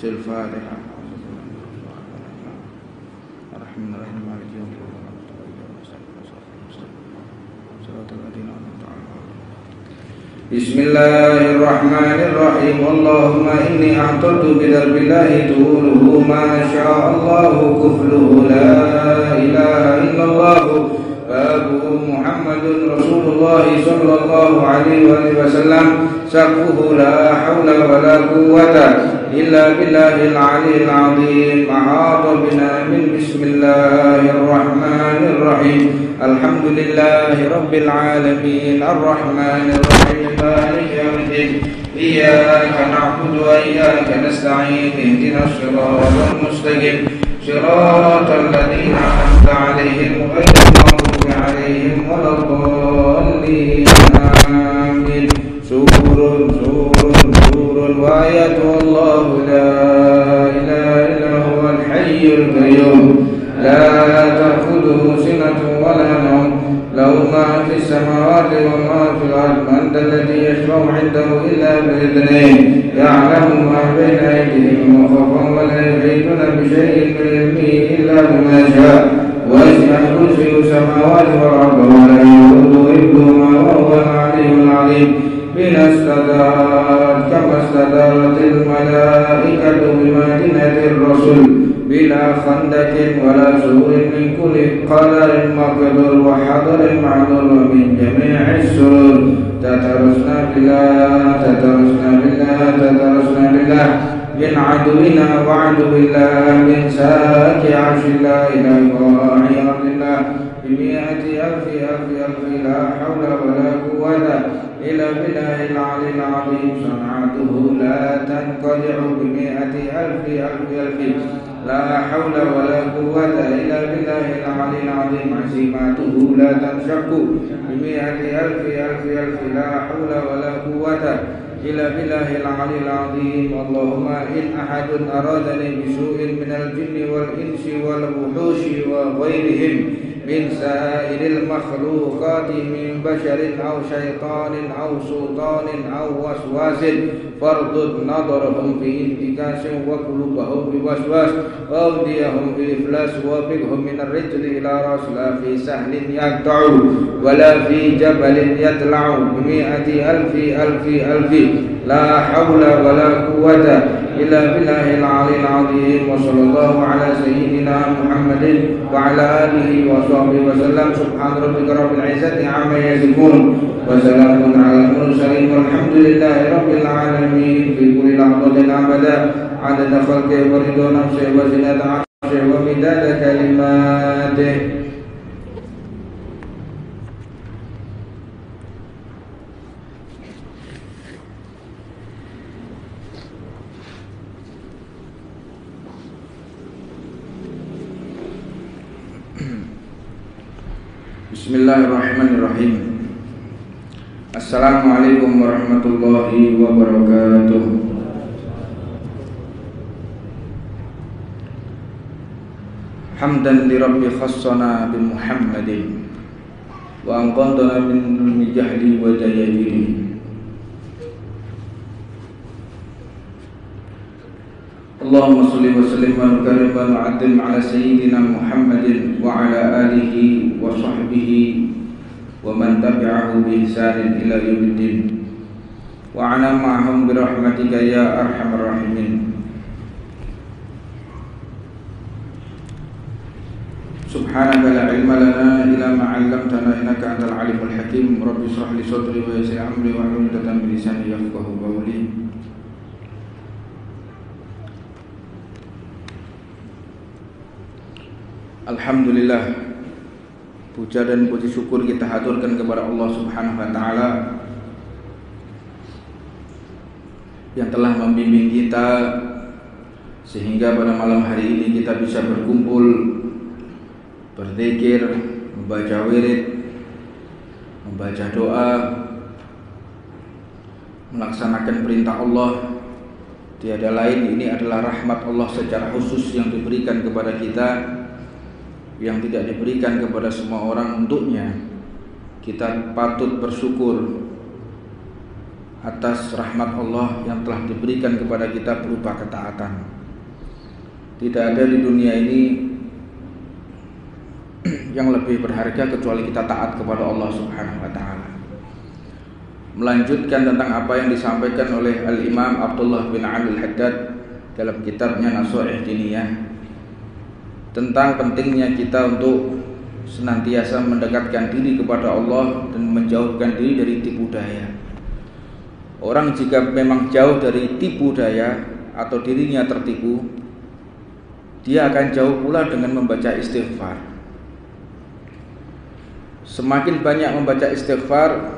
الفاتحة. الرحمن الرحيم مالك يوم الدين. بسم الله الرحمن الرحيم. اللهم إني أعتدت بدرب الله طوله ما شاء الله كفله لا إله إلا الله بابه محمد رسول الله صلى الله عليه وسلم سقفه لا حول ولا قوة إلا بالله العلي العظيم. أحاط بنا من بسم الله الرحمن الرحيم. الحمد لله رب العالمين الرحمن الرحيم مالك يوم الدين. إياك نعبد وإياك نستعين اهدنا الصراط المستقيم صراط الذين أنعمت عليهم غير المغضوب عليهم ولا الضالين آمين. سور وآية الله لا إله إلا هو الحي القيوم لا تأخذه سنة ولا نوم له ما في السماوات وما في الأرض. من ذا الذي يشفع عنده إلا بإذنه يعلم ما بين أيديهم وخلفهم ولا يحيطون بشيء من علمه إلا بما شاء وسع كرسيه السماوات والأرض ولا يؤوده حفظهما وهو العلي العظيم. بنا استدارت كما استدارت الملائكة بمدينة الرسول بلا خندق ولا سور من كل قدر مقدور وحضر معذور ومن جميع السرور. تترسنا بالله من عدونا وعدو الله من ساك عرش الله إلى ضاعي أرض الله بمئة ألف لا حول ولا قوة إلا بالله العلي العظيم. صنعته لا تنقطع بمئة ألف لا حول ولا قوة إلا بالله العلي العظيم. عزيماته لا تنشق بمئة ألف لا حول ولا قوة إلا بالله العلي العظيم. اللهم إن أحد أرادني بسوء من الجن والإنس والوحوش وغيرهم من سائر المخلوقات من بشر أو شيطان أو سلطان أو وسواس فاردد نظرهم في انتكاس وقلوبهم بوسواس وأوديهم بإفلاس وبقهم من الرجل إلى رأس لا في سهل يقطع ولا في جبل يطلع بمئة ألف لا حول ولا قوة إلا بالله العلي العظيم. وصلى الله على سيدنا محمد وعلى آله وصحبه وصحبه وسلم. سبحان ربك رب العزة عما يصفون وسلام على المرسلين والحمد لله رب العالمين في كل لحظة أبدا عدد خلقه ورضا نفسه وزنة عرشه ومداد كلماته. Bismillahirrahmanirrahim. Assalamualaikum warahmatullahi wabarakatuh. Hamdan li rabbi khassana bi Muhammadin wa anqadana min jahli wa jayajiri. Allahumma salli wa sallim wa karim wa nu'azzim ala sayyidina Muhammadin wa ala alihi wa sahbihi wa man tabi'ahu bi ihsanin ila yaumiddin wa ana ma'ahum bi rahmatika ya arhamar rahimin. Subhanaka la ilma lana illa ma 'allamtana innaka antal alimul hakim. Rabbi shrah li sadri wa yassir amri wa hlul 'uqdatam min lisani yafqahu qawli. Alhamdulillah, puja dan puji syukur kita haturkan kepada Allah Subhanahu wa taala yang telah membimbing kita sehingga pada malam hari ini kita bisa berkumpul, berzikir, membaca wirid, membaca doa, melaksanakan perintah Allah. Tiada lain, ini adalah rahmat Allah secara khusus yang diberikan kepada kita, yang tidak diberikan kepada semua orang. Untuknya kita patut bersyukur atas rahmat Allah yang telah diberikan kepada kita berupa ketaatan. Tidak ada di dunia ini yang lebih berharga kecuali kita taat kepada Allah Subhanahu wa taala. Melanjutkan tentang apa yang disampaikan oleh Al-Imam Abdullah bin Ali Al-Haddad dalam kitabnya Nasha'ih Diniyah tentang pentingnya kita untuk senantiasa mendekatkan diri kepada Allah dan menjauhkan diri dari tipu daya. Orang jika memang jauh dari tipu daya atau dirinya tertipu, dia akan jauh pula dengan membaca istighfar. Semakin banyak membaca istighfar,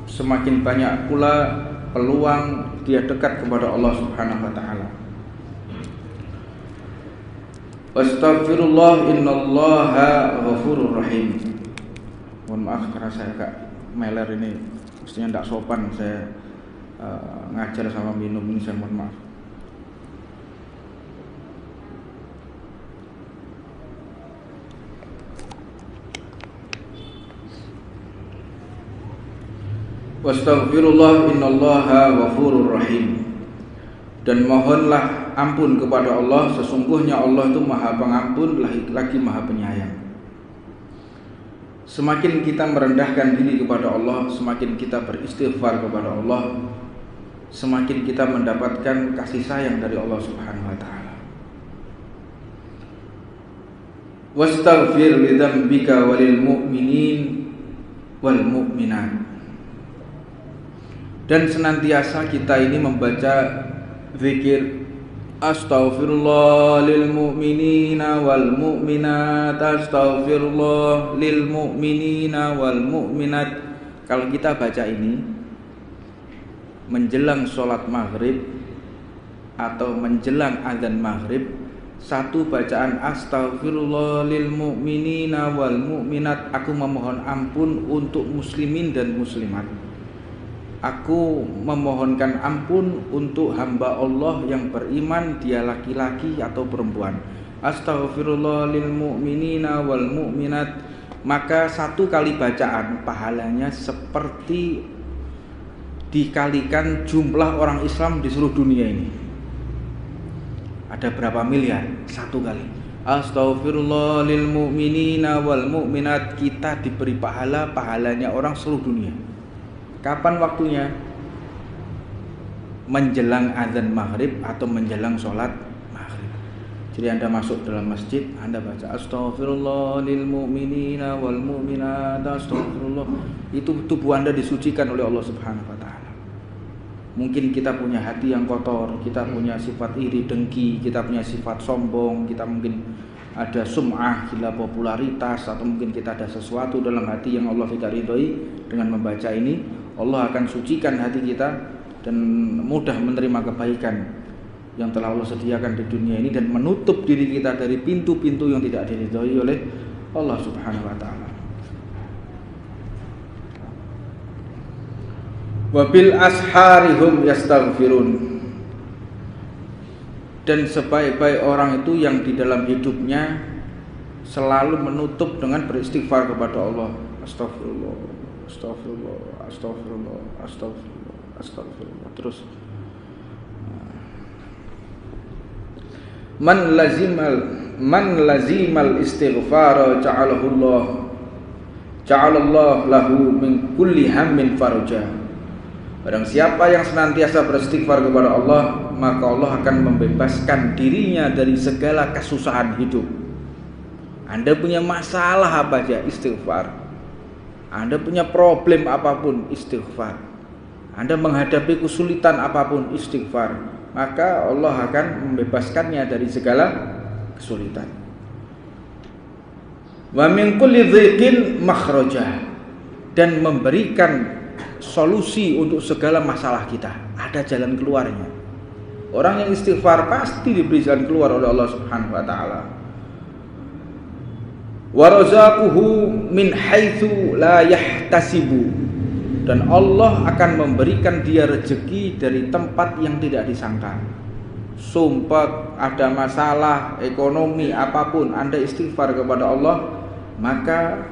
semakin banyak pula peluang dia dekat kepada Allah Subhanahu wa taala. Astaghfirullah innallaha ghafurur rahim. Mohon maaf karena saya agak meler ini, mestinya tidak sopan saya ngajar sama minum ini, saya mohon maaf. Wastaghfirullah innallaha ghafurur rahim. Dan mohonlah ampun kepada Allah, sesungguhnya Allah itu Maha Pengampun lagi Maha Penyayang. Semakin kita merendahkan diri kepada Allah, semakin kita beristighfar kepada Allah, semakin kita mendapatkan kasih sayang dari Allah Subhanahu wa taala. Wastaghfir li dzambika walil mu'minin wal mu'minat. Dan senantiasa kita ini membaca zikir astaghfirullah lil mu'minina wal mu'minat, astaghfirullah lil mu'minina wal mu'minat. Kalau kita baca ini menjelang sholat maghrib atau menjelang azan maghrib, satu bacaan astaghfirullah lil mu'minina wal mu'minat, aku memohon ampun untuk muslimin dan muslimat. Aku memohonkan ampun untuk hamba Allah yang beriman, dia laki-laki atau perempuan. Astaghfirullah lil mu'minina wal mu'minat. Maka satu kali bacaan pahalanya seperti dikalikan jumlah orang Islam di seluruh dunia ini. Ada berapa miliar? Satu kali astaghfirullah lil mu'minina wal mu'minat, kita diberi pahalanya orang seluruh dunia. Kapan waktunya? Menjelang azan maghrib atau menjelang sholat maghrib. Jadi Anda masuk dalam masjid, Anda baca astaghfirullah lil mu'minina wal mu'minat, astaghfirullah. Itu tubuh Anda disucikan oleh Allah Subhanahu wa taala. Mungkin kita punya hati yang kotor, kita punya sifat iri dengki, kita punya sifat sombong, kita mungkin ada sum'ah, gila popularitas, atau mungkin kita ada sesuatu dalam hati yang Allah tidak ridhoi. Dengan membaca ini, Allah akan sucikan hati kita dan mudah menerima kebaikan yang telah Allah sediakan di dunia ini dan menutup diri kita dari pintu-pintu yang tidak diridhoi oleh Allah Subhanahu wa taala. Wa bil asharihum yastaghfirun. Dan sebaik-baik orang itu yang di dalam hidupnya selalu menutup dengan beristighfar kepada Allah. Astagfirullah, astagfirullah, astagfirullah, astagfirullah, astagfirullah. Terus Man lazimal istighfar ja'alallah lahu min kulli hammin faraja. Barang siapa yang senantiasa beristighfar kepada Allah, maka Allah akan membebaskan dirinya dari segala kesusahan hidup. Anda punya masalah apa aja, istighfar. Anda punya problem apapun, istighfar. Anda menghadapi kesulitan apapun, istighfar. Maka Allah akan membebaskannya dari segala kesulitan. Wa min kulli dhiqin makhrajah, dan memberikan solusi untuk segala masalah kita. Ada jalan keluarnya. Orang yang istighfar pasti diberi jalan keluar oleh Allah Subhanahu wa taala. Wa razaquhu min haitsu la yahtasibu, dan Allah akan memberikan dia rezeki dari tempat yang tidak disangka. Sumpah ada masalah ekonomi apapun, Anda istighfar kepada Allah, maka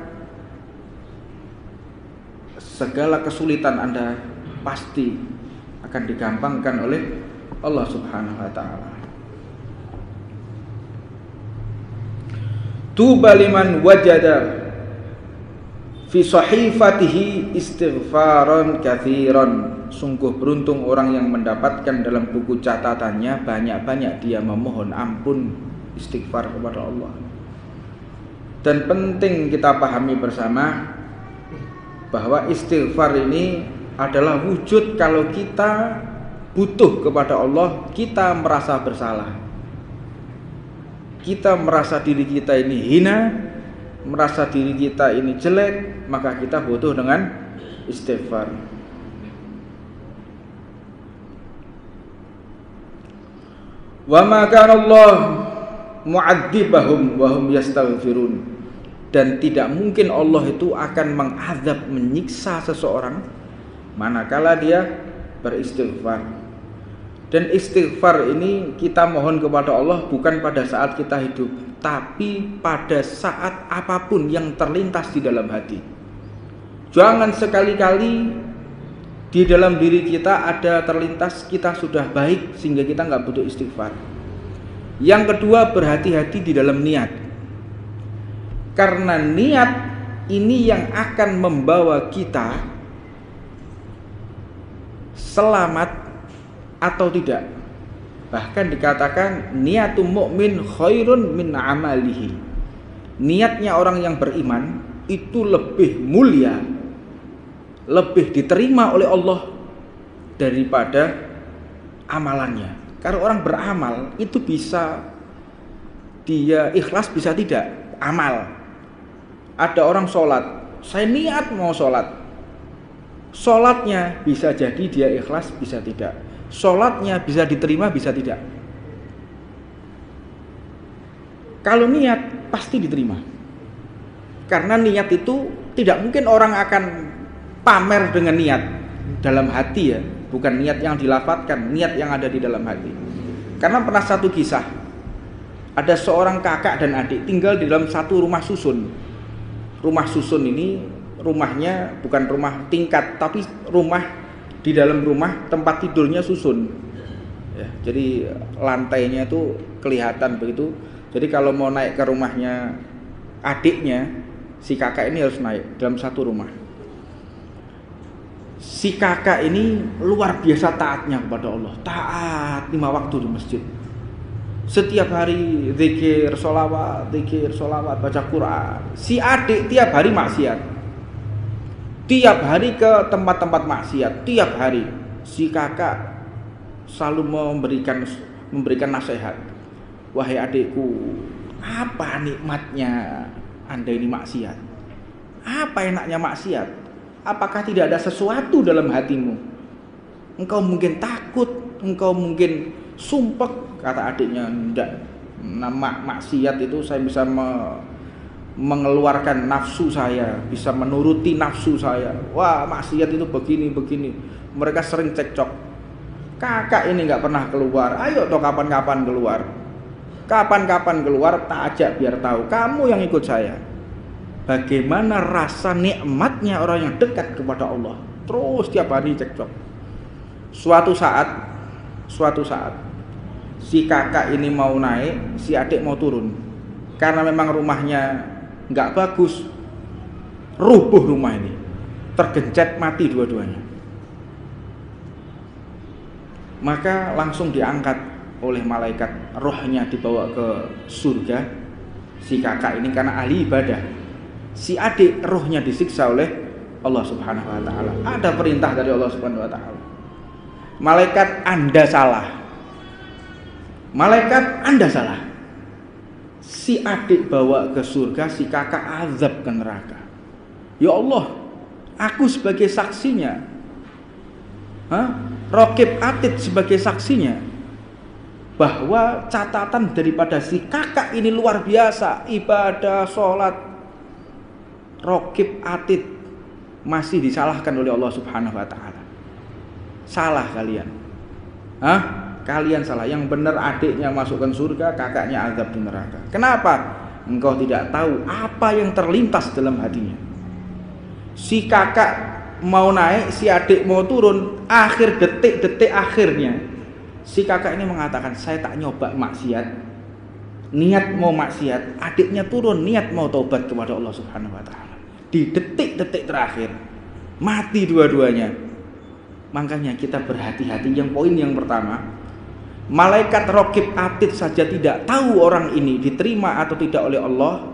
segala kesulitan Anda pasti akan digampangkan oleh Allah Subhanahu wa taala. Tuba liman wajada fi sahifatihi istighfaran katsiran. Sungguh beruntung orang yang mendapatkan dalam buku catatannya banyak-banyak dia memohon ampun, istighfar kepada Allah. Dan penting kita pahami bersama bahwa istighfar ini adalah wujud kalau kita butuh kepada Allah, kita merasa bersalah, kita merasa diri kita ini hina, merasa diri kita ini jelek, maka kita butuh dengan istighfar. Wa ma kana Allah mu'adzibahum wa hum yastaghfirun, dan tidak mungkin Allah itu akan mengazab, menyiksa seseorang manakala dia beristighfar. Dan istighfar ini kita mohon kepada Allah bukan pada saat kita hidup, tapi pada saat apapun yang terlintas di dalam hati. Jangan sekali-kali di dalam diri kita ada terlintas kita sudah baik sehingga kita nggak butuh istighfar. Yang kedua, berhati-hati di dalam niat, karena niat ini yang akan membawa kita selamat atau tidak. Bahkan dikatakan niatul mukmin khairun min amalihi. Niatnya orang yang beriman itu lebih mulia, lebih diterima oleh Allah daripada amalannya. Karena orang beramal itu bisa dia ikhlas, bisa tidak amal. Ada orang sholat, saya niat mau sholat, sholatnya bisa jadi dia ikhlas, bisa tidak. Sholatnya bisa diterima, bisa tidak. Kalau niat pasti diterima, karena niat itu tidak mungkin orang akan pamer dengan niat dalam hati ya, bukan niat yang dilafadzkan, niat yang ada di dalam hati. Karena pernah satu kisah, ada seorang kakak dan adik tinggal di dalam satu rumah susun. Rumah susun ini rumahnya bukan rumah tingkat, tapi rumah di dalam rumah tempat tidurnya susun ya, jadi lantainya itu kelihatan begitu. Jadi kalau mau naik ke rumahnya adiknya, si kakak ini harus naik dalam satu rumah. Si kakak ini luar biasa taatnya kepada Allah, taat 5 waktu di masjid. Setiap hari zikir, sholawat, baca Quran. Si adik tiap hari maksiat. Tiap hari ke tempat-tempat maksiat, tiap hari. Si kakak selalu memberikan nasihat. Wahai adikku, apa nikmatnya Anda ini maksiat? Apa enaknya maksiat? Apakah tidak ada sesuatu dalam hatimu? Engkau mungkin takut, engkau mungkin sumpek. Kata adiknya, enggak. Nama maksiat itu saya bisa mengeluarkan nafsu saya, bisa menuruti nafsu saya. Wah, maksiat itu begini. Mereka sering cekcok. Kakak ini enggak pernah keluar. Ayo toh kapan-kapan keluar. Kapan-kapan keluar tak ajak biar tahu. Kamu yang ikut saya. Bagaimana rasa nikmatnya orang yang dekat kepada Allah. Terus tiap hari cekcok. Suatu saat si kakak ini mau naik, si adik mau turun. Karena memang rumahnya nggak bagus, rubuh rumah ini, tergencet mati dua-duanya. Maka langsung diangkat oleh malaikat, rohnya dibawa ke surga. Si kakak ini karena ahli ibadah, si adik rohnya disiksa oleh Allah Subhanahu wa taala. Ada perintah dari Allah Subhanahu wa taala. Malaikat, Anda salah. Malaikat, Anda salah. Si adik bawa ke surga, si kakak azab ke neraka. Ya Allah, aku sebagai saksinya. Raqib Atid sebagai saksinya. Bahwa catatan daripada si kakak ini luar biasa. Ibadah, sholat. Raqib Atid masih disalahkan oleh Allah Subhanahu wa ta'ala. Salah kalian. Kalian salah. Yang benar adiknya masukkan surga, kakaknya azab di neraka. Kenapa? Engkau tidak tahu apa yang terlintas dalam hatinya. Si kakak mau naik, si adik mau turun. Akhir detik akhirnya, si kakak ini mengatakan, saya tak nyoba maksiat, niat mau maksiat. Adiknya turun, niat mau taubat kepada Allah Subhanahu wa ta'ala. Di detik-detik terakhir mati dua-duanya. Makanya kita berhati-hati. Yang poin yang pertama, malaikat Raqib Atid saja tidak tahu orang ini diterima atau tidak oleh Allah,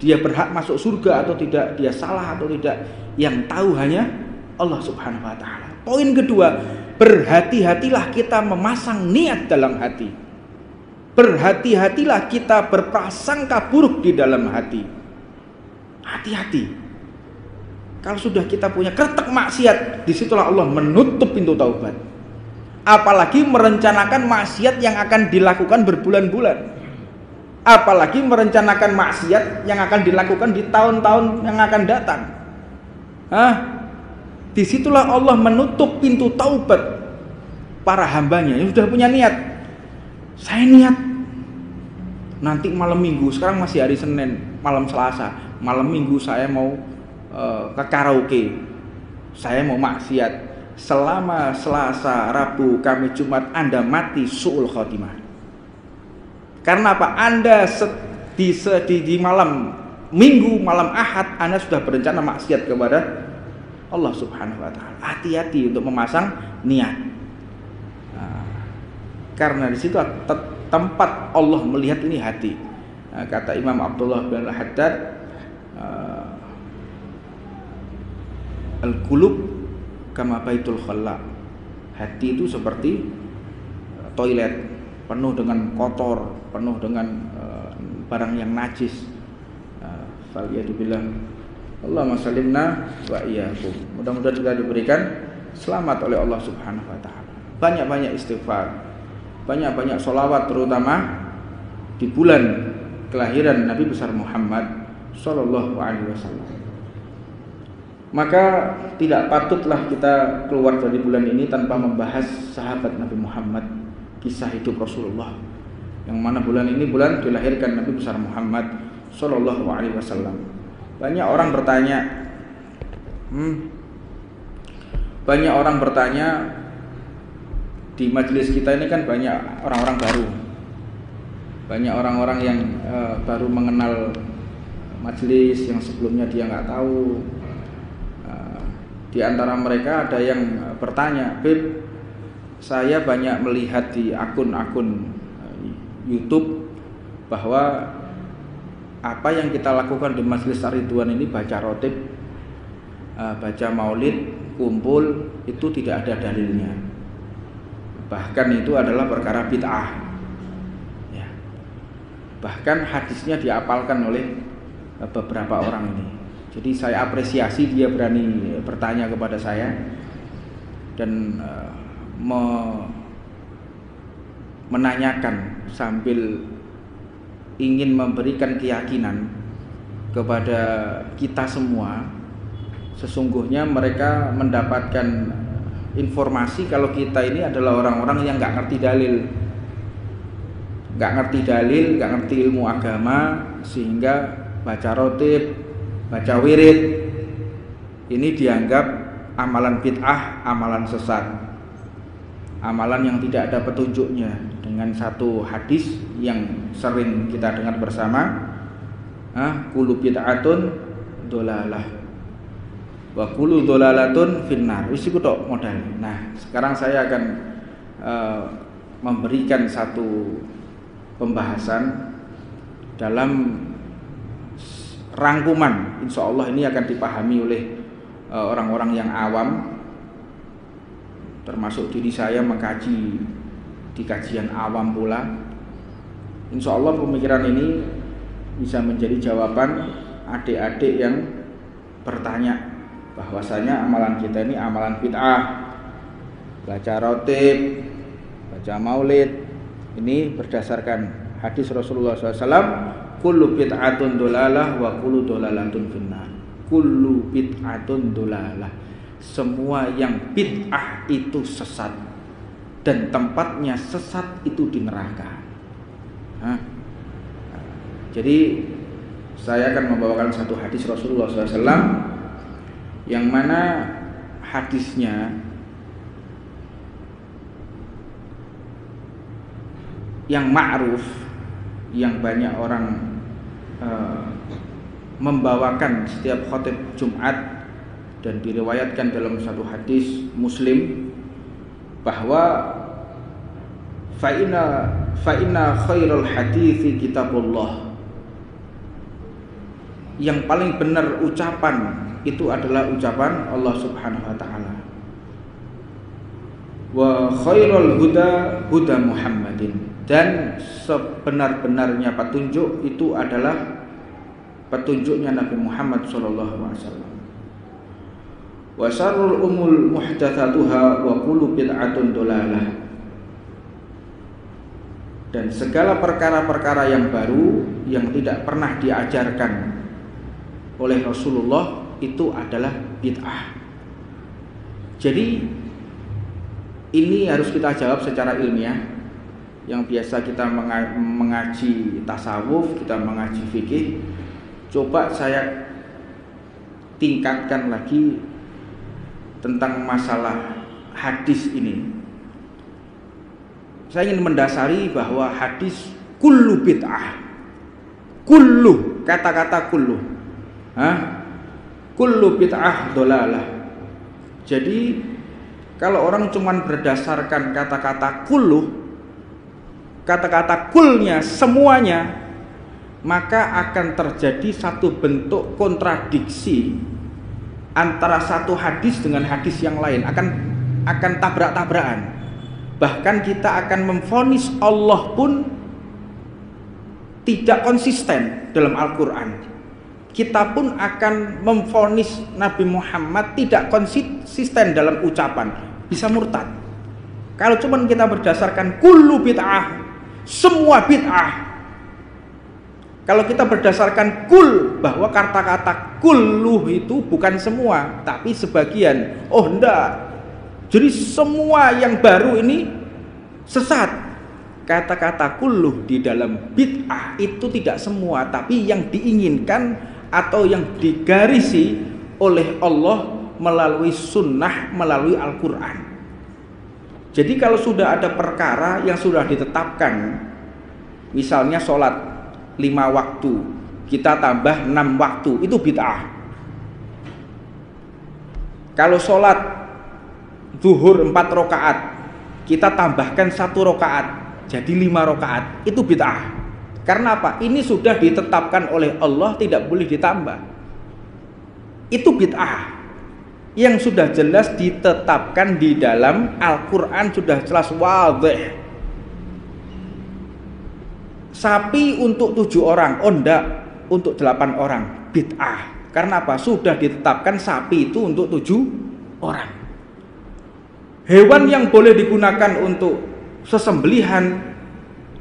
dia berhak masuk surga atau tidak, dia salah atau tidak. Yang tahu hanya Allah Subhanahu wa ta'ala. Poin kedua, berhati-hatilah kita memasang niat dalam hati. Berhati-hatilah kita berprasangka buruk di dalam hati. Hati-hati. Kalau sudah kita punya kretek maksiat, disitulah Allah menutup pintu taubat. Apalagi merencanakan maksiat yang akan dilakukan berbulan-bulan. Apalagi merencanakan maksiat yang akan dilakukan di tahun-tahun yang akan datang. Disitulah Allah menutup pintu taubat para hambanya yang sudah punya niat. Saya niat nanti malam minggu, sekarang masih hari Senin, malam Selasa, malam minggu saya mau ke karaoke, saya mau maksiat. Selama Selasa, Rabu, Kamis, Jumat Anda mati su'ul khotimah. Karena apa? Anda di malam Minggu, malam Ahad Anda sudah berencana maksiat kepada Allah Subhanahu wa ta'ala. Hati-hati untuk memasang niat. Karena di situ tempat Allah melihat ini hati. Kata Imam Abdullah bin Al-Haddad, al-qulub kama baitul khalla. Hati itu seperti toilet, penuh dengan kotor, penuh dengan barang yang najis. Faliyatubillah. Allahumma salimna wa iyyakum. Mudah-mudahan kita diberikan selamat oleh Allah Subhanahu wa taala. Banyak-banyak istighfar, banyak-banyak sholawat, terutama di bulan kelahiran Nabi besar Muhammad sallallahu alaihi wasallam. Maka tidak patutlah kita keluar dari bulan ini tanpa membahas sahabat Nabi Muhammad, kisah hidup Rasulullah. Yang mana bulan ini bulan dilahirkan Nabi besar Muhammad sallallahu alaihi wasallam. Banyak orang bertanya di majelis kita ini kan banyak orang-orang baru. Banyak orang-orang yang baru mengenal majelis yang sebelumnya dia nggak tahu. Di antara mereka ada yang bertanya, "Bib, saya banyak melihat di akun-akun YouTube bahwa apa yang kita lakukan di Majelis Ar-Ridwan ini, baca rotib, baca maulid, kumpul, itu tidak ada dalilnya. Bahkan itu adalah perkara bid'ah. Ya. Bahkan hadisnya diapalkan oleh beberapa orang ini. Jadi saya apresiasi dia berani bertanya kepada saya dan menanyakan sambil ingin memberikan keyakinan kepada kita semua. Sesungguhnya mereka mendapatkan informasi kalau kita ini adalah orang-orang yang nggak ngerti dalil, nggak ngerti ilmu agama, sehingga baca rotib, baca wirid ini dianggap amalan bid'ah, amalan sesat, amalan yang tidak ada petunjuknya. Dengan satu hadis yang sering kita dengar bersama, kullu bid'atun dolalah wa kullu dolalatun finnar. Wis iku tok modal. Nah, sekarang saya akan memberikan satu pembahasan dalam rangkuman. Insya Allah ini akan dipahami oleh orang-orang yang awam, termasuk diri saya mengkaji di kajian awam pula. Insya Allah pemikiran ini bisa menjadi jawaban adik-adik yang bertanya bahwasanya amalan kita ini amalan bid'ah, baca rotib, baca maulid ini berdasarkan hadis Rasulullah SAW, kullu bid'atun dolalah wa kullu dolalatun finnar. Kullu bid'atun dolalah, semua yang bid'ah itu sesat dan tempatnya sesat itu di neraka. Jadi saya akan membawakan satu hadis Rasulullah SAW yang mana hadisnya yang ma'ruf, yang banyak orang membawakan setiap khotib Jumat dan diriwayatkan dalam satu hadis Muslim bahwa fa inna khairul hadithi kitabullah, yang paling benar ucapan itu adalah ucapan Allah Subhanahu wa taala. Wa khairul huda huda Muhammadin, dan sebenar-benarnya petunjuk itu adalah petunjuknya Nabi Muhammad sallallahu alaihi wasallam. Wa syarrul umul muhdatsatuha wa kullu bid'atun dolalah, dan segala perkara-perkara yang baru yang tidak pernah diajarkan oleh Rasulullah itu adalah bid'ah. Jadi ini harus kita jawab secara ilmiah. Yang biasa kita mengaji tasawuf, kita mengaji fikih, coba saya tingkatkan lagi tentang masalah hadis ini. Saya ingin mendasari bahwa hadis kullu bid'ah, kullu, kata-kata kullu, kullu bid'ah dolalah. Jadi kalau orang cuman berdasarkan kata-kata kullu, kata-kata kulnya semuanya, maka akan terjadi satu bentuk kontradiksi antara satu hadis dengan hadis yang lain, akan tabrak-tabrakan. Bahkan kita akan memvonis Allah pun tidak konsisten dalam Al-Quran. Kita pun akan memvonis Nabi Muhammad tidak konsisten dalam ucapan, bisa murtad. Kalau cuma kita berdasarkan kullu bid'ah, semua bid'ah. Kalau kita berdasarkan kul, bahwa kata-kata kulluh itu bukan semua, tapi sebagian. Oh enggak, jadi semua yang baru ini sesat. Kata-kata kulluh di dalam bid'ah itu tidak semua, tapi yang diinginkan atau yang digarisi oleh Allah melalui sunnah, melalui Al-Quran. Jadi kalau sudah ada perkara yang sudah ditetapkan, misalnya sholat 5 waktu, kita tambah 6 waktu, itu bid'ah. Kalau sholat zuhur 4 rakaat, kita tambahkan 1 rakaat, jadi 5 rakaat, itu bid'ah. Karena apa? Ini sudah ditetapkan oleh Allah, tidak boleh ditambah. Itu bid'ah yang sudah jelas ditetapkan di dalam Al-Quran, sudah jelas wadih. Sapi untuk 7 orang, oh enggak, untuk 8 orang, bid'ah. Karena apa? Sudah ditetapkan sapi itu untuk 7 orang. Hewan yang boleh digunakan untuk sesembelihan,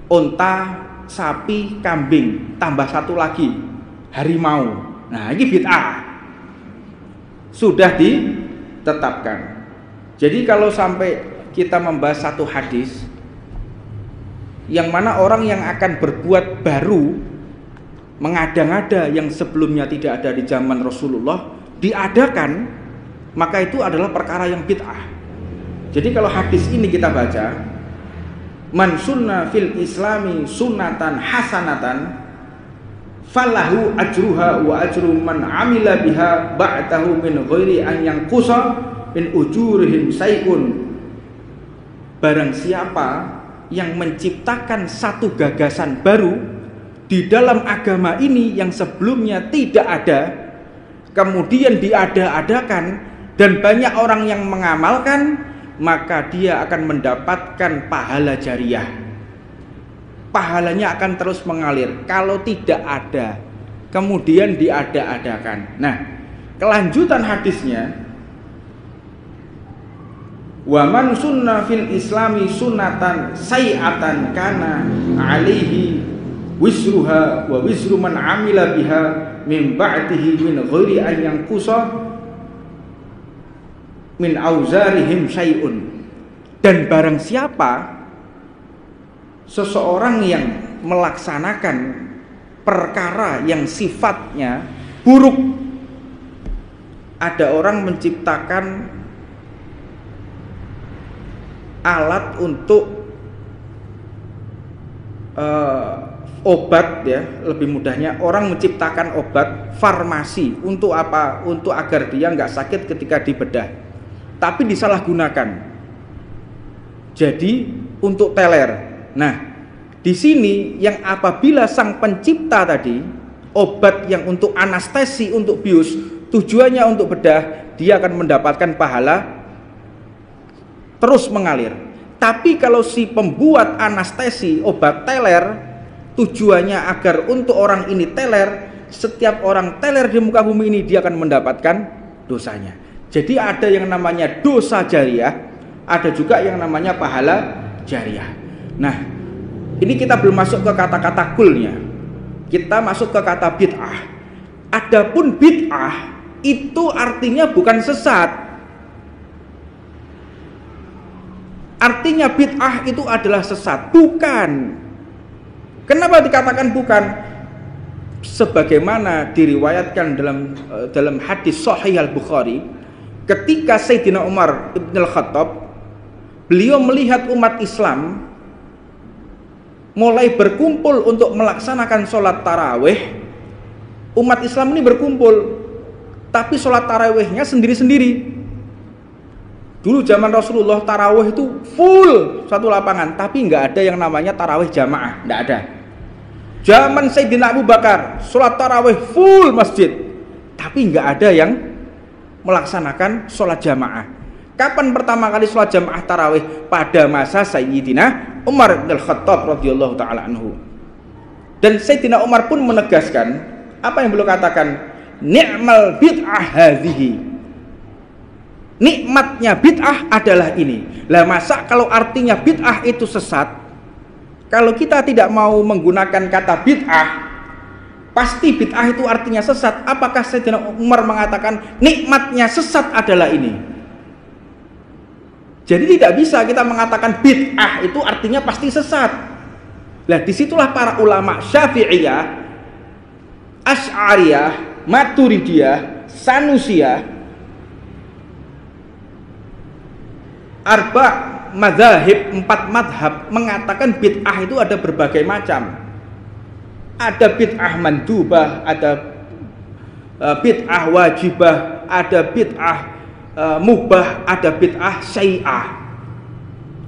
unta, sapi, kambing, tambah 1 lagi, harimau. Nah, ini bid'ah. Sudah ditetapkan. Jadi kalau sampai kita membahas satu hadis yang mana orang yang akan berbuat baru, mengada-ngada yang sebelumnya tidak ada di zaman Rasulullah, diadakan, maka itu adalah perkara yang bid'ah. Jadi kalau hadis ini kita baca, man sunna fil islami sunnatan hasanatan falahu ajruha wa ajru man amila biha ba'dahu min ghairi an yanqusa min ujurihim sayun. Barang siapa yang menciptakan satu gagasan baru di dalam agama ini yang sebelumnya tidak ada, kemudian diada-adakan dan banyak orang yang mengamalkan, maka dia akan mendapatkan pahala jariah. Pahalanya akan terus mengalir. Kalau tidak ada, kemudian diada-adakan. Nah, kelanjutan hadisnya, wa man sunna fil islami sunnatan sayi'atan kana alaihi wisruha wa wisru man amila biha min ba'dihi min ghairi an yanqusa min auzarihim syai'un. Dan barang siapa seseorang yang melaksanakan perkara yang sifatnya buruk, ada orang menciptakan alat untuk obat, ya, lebih mudahnya orang menciptakan obat farmasi untuk apa? Untuk agar dia nggak sakit ketika dibedah, tapi disalahgunakan jadi untuk teler. Nah, di sini yang apabila sang pencipta tadi obat yang untuk anestesi, untuk bius, tujuannya untuk bedah, dia akan mendapatkan pahala terus mengalir. Tapi kalau si pembuat anestesi obat teler, tujuannya agar untuk orang ini teler, setiap orang teler di muka bumi ini dia akan mendapatkan dosanya. Jadi ada yang namanya dosa jariah, ada juga yang namanya pahala jariah. Nah, ini kita belum masuk ke kata-kata kulnya. Kita masuk ke kata bid'ah. Adapun bid'ah itu artinya bukan sesat. Artinya bid'ah itu adalah sesat, bukan. Kenapa dikatakan bukan? Sebagaimana diriwayatkan dalam hadis Sahih Al-Bukhari, ketika Sayyidina Umar Ibn Al-Khattab, beliau melihat umat Islam mulai berkumpul untuk melaksanakan sholat tarawih. Umat Islam ini berkumpul, tapi sholat tarawihnya sendiri-sendiri. Dulu zaman Rasulullah tarawih itu full satu lapangan, tapi nggak ada yang namanya tarawih jamaah, nggak ada. Zaman Sayyidina Abu Bakar sholat tarawih full masjid, tapi nggak ada yang melaksanakan sholat jamaah. Kapan pertama kali sholat jamaah tarawih? Pada masa Sayyidina Umar bin Al-Khattab radhiyallahu taala anhu. Dan Sayyidina Umar pun menegaskan, apa yang beliau katakan? Ni'mal bid'ah hadhihi. Nikmatnya bid'ah adalah ini. Lah masa kalau artinya bid'ah itu sesat? Kalau kita tidak mau menggunakan kata bid'ah, pasti bid'ah itu artinya sesat. Apakah Sayyidina Umar mengatakan nikmatnya sesat adalah ini? Jadi tidak bisa kita mengatakan bid'ah itu artinya pasti sesat. Nah, disitulah para ulama Syafi'iyah, Asy'ariyah, Maturidiyah, Sanusiyah, madzhab, 4 madhab mengatakan bid'ah itu ada berbagai macam. Ada bid'ah mandubah, ada bid'ah wajibah, ada bid'ah mubah, ada bid'ah syai'ah.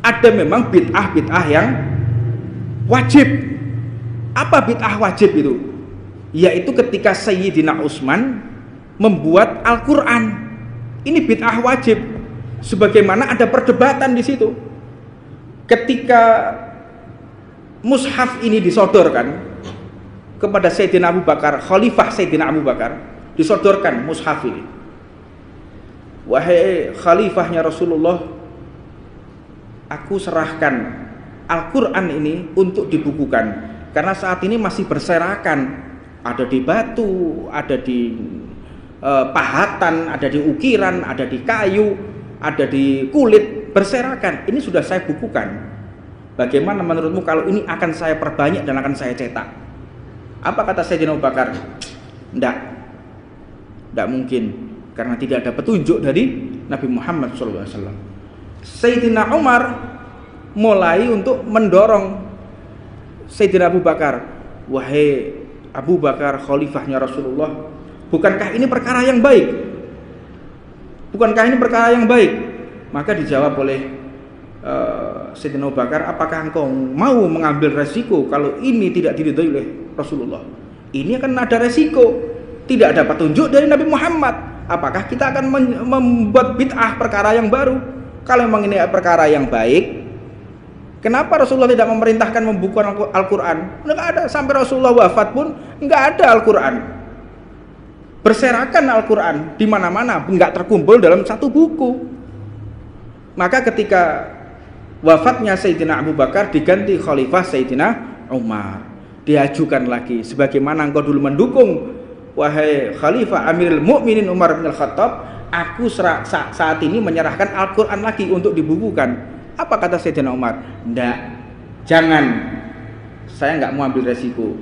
Ada memang bid'ah yang wajib. Apa bid'ah wajib itu? Yaitu ketika Sayyidina Utsman membuat Al-Qur'an. Ini bid'ah wajib. Sebagaimana ada perdebatan di situ. Ketika mushaf ini disodorkan kepada Sayyidina Abu Bakar, Khalifah Sayyidina Abu Bakar, disodorkan mushaf ini. Wahai khalifahnya Rasulullah, aku serahkan Al-Qur'an ini untuk dibukukan. Karena saat ini masih berserakan, ada di batu, ada di pahatan, ada di ukiran, ada di kayu, ada di kulit, berserakan. Ini sudah saya bukukan. Bagaimana menurutmu kalau ini akan saya perbanyak dan akan saya cetak? Apa kata Sayyidina Abu Bakar? Tidak mungkin, karena tidak ada petunjuk dari Nabi Muhammad SAW. Sayyidina Umar mulai untuk mendorong Sayyidina Abu Bakar, wahai Abu Bakar, khalifahnya Rasulullah, bukankah ini perkara yang baik? Bukankah ini perkara yang baik? Maka dijawab oleh Sayyidina Abu Bakar, apakah engkau mau mengambil resiko kalau ini tidak diridhoi oleh Rasulullah? Ini akan ada resiko, tidak ada petunjuk dari Nabi Muhammad. Apakah kita akan membuat bid'ah perkara yang baru? Kalau memang ini perkara yang baik, kenapa Rasulullah tidak memerintahkan membukukan Al-Quran? Enggak ada, sampai Rasulullah wafat pun enggak ada Al-Quran. Berserakan Al-Quran di mana-mana, enggak terkumpul dalam satu buku. Maka ketika wafatnya Sayyidina Abu Bakar diganti Khalifah Sayyidina Umar, diajukan lagi, sebagaimana engkau dulu mendukung, wahai Khalifah Amirul Mukminin Umar bin Al-Khattab, aku saat ini menyerahkan Al-Quran lagi untuk dibukukan. Apa kata Sayyidina Umar? Nggak, jangan, saya nggak mau ambil resiko.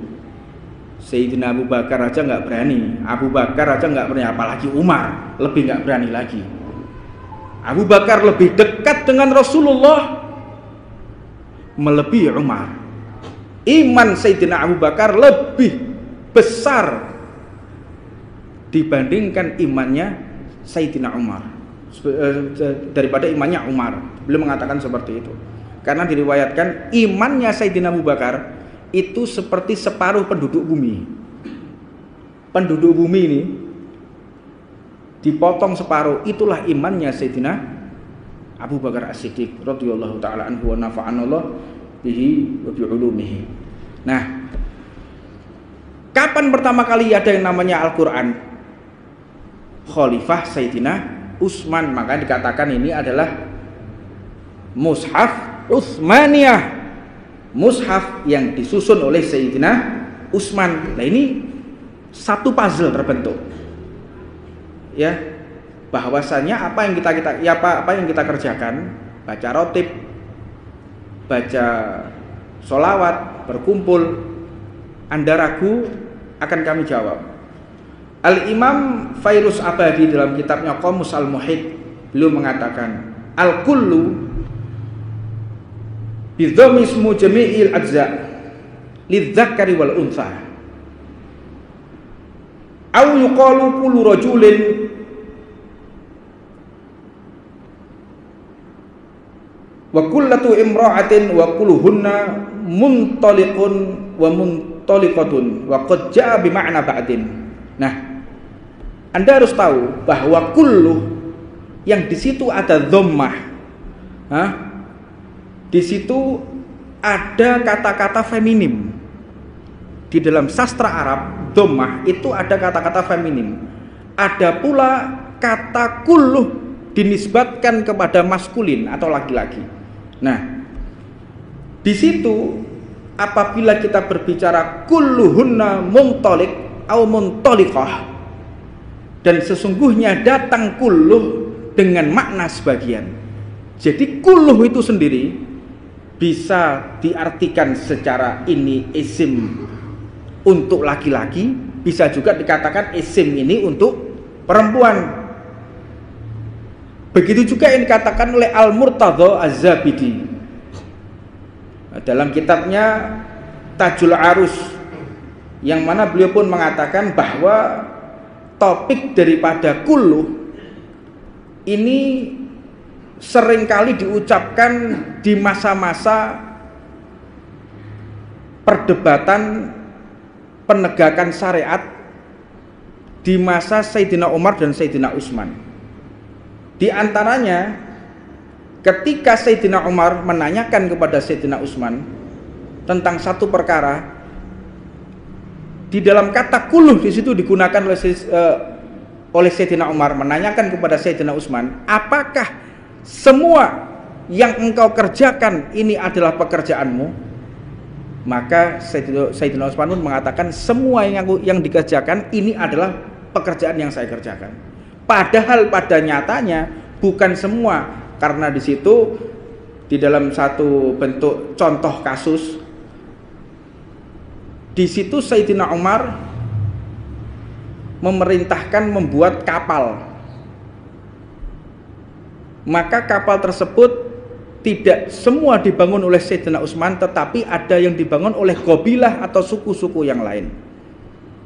Sayyidina Abu Bakar aja nggak berani, Abu Bakar aja nggak berani, apalagi Umar lebih nggak berani lagi. Abu Bakar lebih dekat dengan Rasulullah melebihi Umar. Iman Sayyidina Abu Bakar lebih besar dibandingkan imannya Sayyidina Umar, daripada imannya Umar. Beliau mengatakan seperti itu karena diriwayatkan imannya Sayyidina Abu Bakar itu seperti separuh penduduk bumi. Penduduk bumi ini dipotong separuh, itulah imannya Sayyidina Abu Bakar As-Siddiq radhiyallahu taala anhu wa nafa'anallah bihi wa bi ulumihi. Nah, kapan pertama kali ada yang namanya Al-Qur'an? Khalifah Sayyidina Utsman, maka dikatakan ini adalah Mushaf Utsmaniyah, mushaf yang disusun oleh Sayyidina Utsman. Nah, ini satu puzzle terbentuk. Ya, bahwasanya apa yang kita kerjakan, baca rotib, baca sholawat, berkumpul, Anda ragu, akan kami jawab. Al-Imam Fairuz Abadi dalam kitabnya Qamus Al-Muhit, beliau mengatakan al-kullu bidhammi ismu jami'il ajza' lidzakari wal untha aw yuqalu kullu rajulin wa kullatu imra'atin wa kulluhunna muntaliqun wa muntaliqatun wa qad ja'a bi ma'na ba'din. Nah, Anda harus tahu bahwa kullu yang di situ ada dhammah, di situ ada kata-kata feminim. Di dalam sastra Arab, dhammah itu ada kata-kata feminim. Ada pula kata kullu dinisbatkan kepada maskulin atau laki-laki. Nah, di situ apabila kita berbicara kulluhunna muntaliq atau muntaliqah, dan sesungguhnya datang kulluh dengan makna sebagian. Jadi kulluh itu sendiri bisa diartikan secara ini isim untuk laki-laki, bisa juga dikatakan isim ini untuk perempuan. Begitu juga yang dikatakan oleh Al-Murtadha Az-Zabidi dalam kitabnya Tajul Arus, yang mana beliau pun mengatakan bahwa topik daripada kulluh ini seringkali diucapkan di masa-masa perdebatan penegakan syariat di masa Sayyidina Umar dan Sayyidina Utsman. Di antaranya ketika Sayyidina Umar menanyakan kepada Sayyidina Utsman tentang satu perkara, di dalam kata kuluh di situ digunakan oleh Sayyidina Umar menanyakan kepada Sayyidina Utsman, apakah semua yang engkau kerjakan ini adalah pekerjaanmu? Maka Sayyidina Utsman pun mengatakan, semua yang dikerjakan ini adalah pekerjaan yang saya kerjakan. Padahal pada nyatanya bukan semua, karena di situ di dalam satu bentuk contoh kasus, di situ Sayyidina Umar memerintahkan membuat kapal. Maka kapal tersebut tidak semua dibangun oleh Sayyidina Utsman, tetapi ada yang dibangun oleh qabilah atau suku-suku yang lain.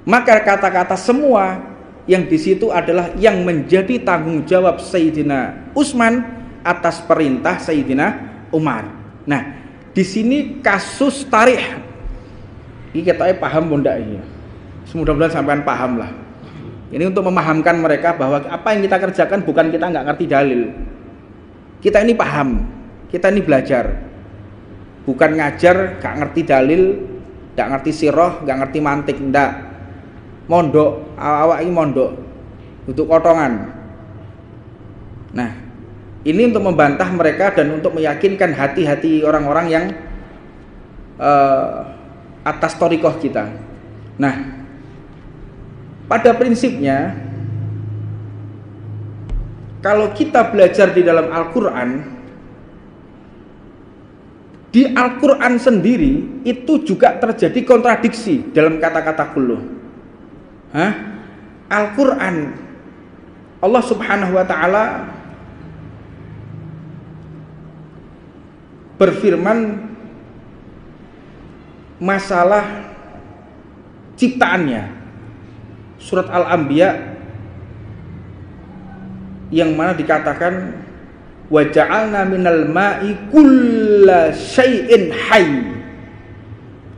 Maka kata-kata semua yang di situ adalah yang menjadi tanggung jawab Sayyidina Utsman atas perintah Sayyidina Umar. Nah, di sini kasus tarikh. Ini kita paham bunda ini. Mudah-mudahan sampean paham lah. Ini untuk memahamkan mereka bahwa apa yang kita kerjakan bukan kita nggak ngerti dalil. Kita ini paham. Kita ini belajar, bukan ngajar gak ngerti dalil, gak ngerti sirah, gak ngerti mantik, ndak. Mondok, awak ini mondok untuk kotongan. Nah, ini untuk membantah mereka dan untuk meyakinkan hati-hati orang-orang yang atas thariqah kita. Nah, pada prinsipnya kalau kita belajar di dalam Al-Quran, di Al-Quran sendiri itu juga terjadi kontradiksi dalam kata-kata kulluh. Al-Quran, Allah Subhanahu wa ta'ala berfirman masalah ciptaannya. Surat Al-Anbiya yang mana dikatakan wa ja'alna minal ma'i kulla syai'in hayy,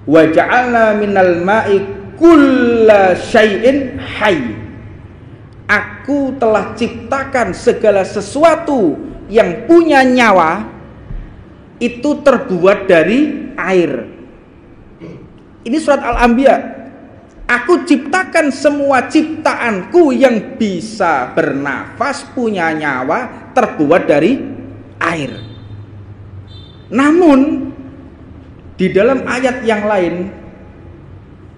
wa ja'alna minal ma'i kulla syai'in hayy. Aku telah ciptakan segala sesuatu yang punya nyawa itu terbuat dari air. Ini surat Al-Anbiya. Aku ciptakan semua ciptaanku yang bisa bernafas, punya nyawa, terbuat dari air. Namun di dalam ayat yang lain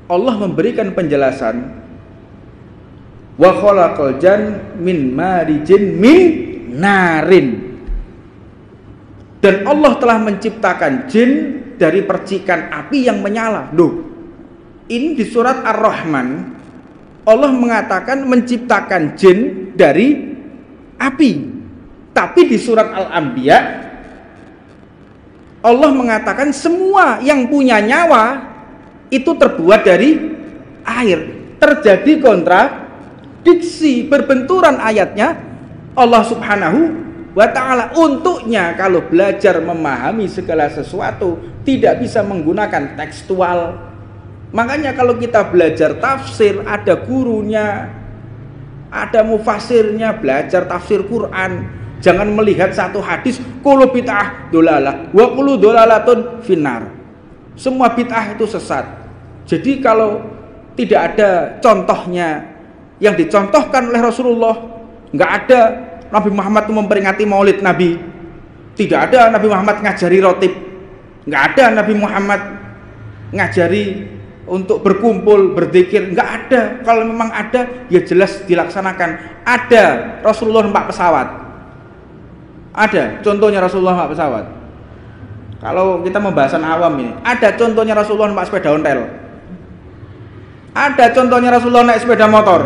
Allah memberikan penjelasan, wa khalaqal jan min marijin min narin. Dan Allah telah menciptakan jin dari percikan api yang menyala. Loh, ini di surat Ar-Rahman Allah mengatakan menciptakan jin dari api. Tapi di surat Al-Anbiya Allah mengatakan semua yang punya nyawa itu terbuat dari air. Terjadi kontradiksi, berbenturan ayatnya. Allah Subhanahu wa ta'ala untuknya kalau belajar memahami segala sesuatu tidak bisa menggunakan tekstual. Makanya kalau kita belajar tafsir, ada gurunya, ada mufasirnya, belajar tafsir Quran. Jangan melihat satu hadis kullu bid'ah dolalah wa kullu dolalatun finnar. Semua bid'ah itu sesat. Jadi kalau tidak ada contohnya yang dicontohkan oleh Rasulullah, nggak ada Nabi Muhammad itu memperingati Maulid Nabi, tidak ada Nabi Muhammad ngajari rotib, nggak ada Nabi Muhammad ngajari untuk berkumpul, berzikir, nggak ada. Kalau memang ada, ya jelas dilaksanakan. Ada Rasulullah numpak pesawat, ada contohnya Rasulullah numpak pesawat. Kalau kita membahasan awam ini, ada contohnya Rasulullah numpak sepeda ontel, ada contohnya Rasulullah naik sepeda motor,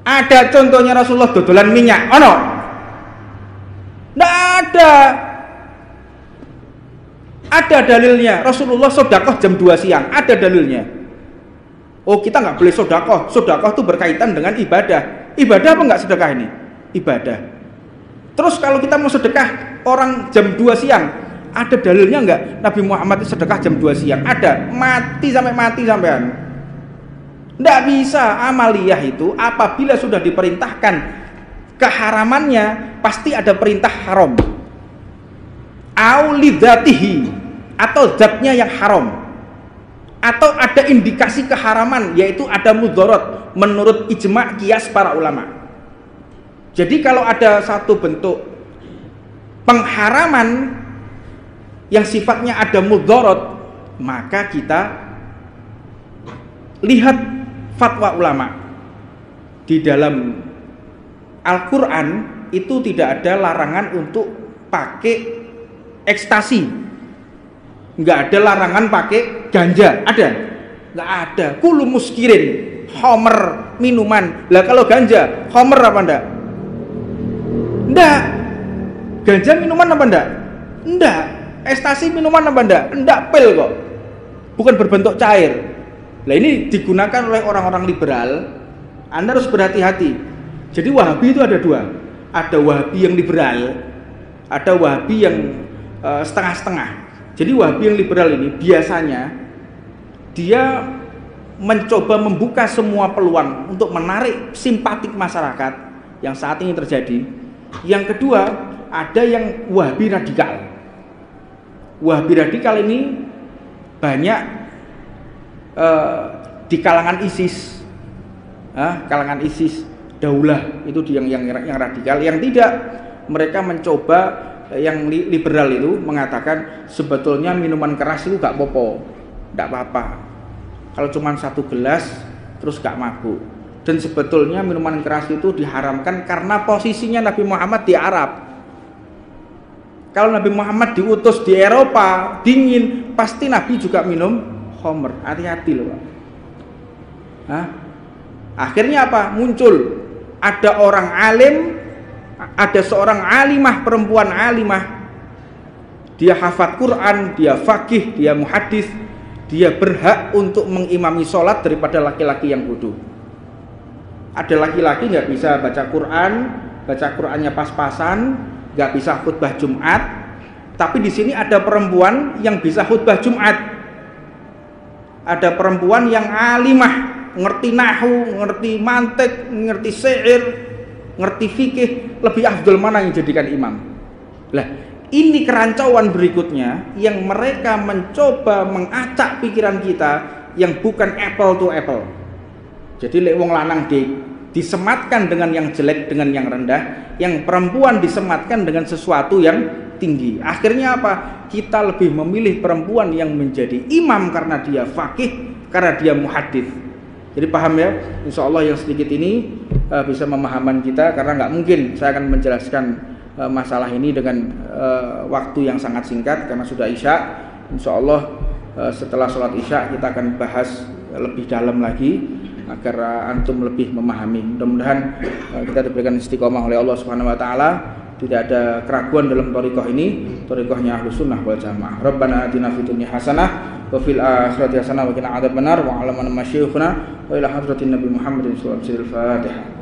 ada contohnya Rasulullah dodolan minyak. Ono? Nggak ada. Ada dalilnya. Rasulullah sedekah jam 2 siang. Ada dalilnya. Oh, kita nggak boleh sedekah. Sedekah itu berkaitan dengan ibadah. Ibadah apa nggak sedekah ini? Ibadah. Terus kalau kita mau sedekah orang jam 2 siang, Ada dalilnya enggak Nabi Muhammad itu sedekah jam 2 siang? Ada. Mati sampean. Enggak bisa. Amaliyah itu apabila sudah diperintahkan keharamannya pasti ada perintah haram. Aulidatihi, atau zatnya yang haram, atau ada indikasi keharaman, yaitu ada mudharat menurut ijma' qiyas para ulama. Jadi kalau ada satu bentuk pengharaman yang sifatnya ada mudharat, maka kita lihat fatwa ulama. Di dalam Al-Quran itu tidak ada larangan untuk pakai ekstasi, nggak ada larangan pakai ganja, ada? Nggak ada. Kulu muskirin, homer, minuman. Lah kalau ganja, homer apa enggak? Enggak. Ganja minuman apa enggak? Enggak. Ekstasi minuman apa enggak? Enggak, pil kok. Bukan berbentuk cair. Lah ini digunakan oleh orang-orang liberal. Anda harus berhati-hati. Jadi Wahabi itu ada dua. Ada Wahabi yang liberal, ada Wahabi yang setengah-setengah. Jadi Wahabi yang liberal ini biasanya dia mencoba membuka semua peluang untuk menarik simpatik masyarakat yang saat ini terjadi. Yang kedua, ada yang Wahabi radikal. Wahabi radikal ini banyak di kalangan ISIS, daulah itu yang radikal. Yang tidak, mereka mencoba. Yang liberal itu mengatakan sebetulnya minuman keras itu gak apa-apa kalau cuma 1 gelas terus gak mabuk. Dan sebetulnya minuman keras itu diharamkan karena posisinya Nabi Muhammad di Arab. Kalau Nabi Muhammad diutus di Eropa dingin, pasti Nabi juga minum khamr. Hati-hati loh Pak. Akhirnya apa? Muncul ada orang alim, ada seorang alimah, perempuan alimah, dia hafal Quran, dia faqih, dia muhadis, dia berhak untuk mengimami sholat daripada laki-laki yang bodoh. Ada laki-laki nggak bisa baca Quran, baca Qurannya pas-pasan, nggak bisa khutbah Jumat, tapi di sini ada perempuan yang bisa khutbah Jumat, ada perempuan yang alimah, ngerti nahu, ngerti mantik, ngerti syair, ngerti fikih. Lebih afdol mana yang jadikan imam? Lah, ini kerancauan berikutnya yang mereka mencoba mengacak pikiran kita yang bukan apple to apple. Jadi lek wong lanang disematkan dengan yang jelek, dengan yang rendah, yang perempuan disematkan dengan sesuatu yang tinggi. Akhirnya apa? Kita lebih memilih perempuan yang menjadi imam karena dia faqih, karena dia muhadits. Jadi paham ya? Insya Allah yang sedikit ini bisa memahaman kita, karena nggak mungkin saya akan menjelaskan masalah ini dengan waktu yang sangat singkat karena sudah Isya. Insya Allah setelah sholat Isya kita akan bahas lebih dalam lagi agar antum lebih memahami. Mudah-mudahan kita diberikan istiqomah oleh Allah Subhanahu Wa Taala. Tidak ada keraguan dalam thariqah ini, thariqahnya Ahlus Sunnah wal Jamaah. Rabbana atina fid dunya hasanah wa fil akhirati hasanah wa qina adzabannar wa 'ala man masyayikhuna wa ila hadratin Nabi Muhammadin sallallahu alaihi wasallam. Fatihah.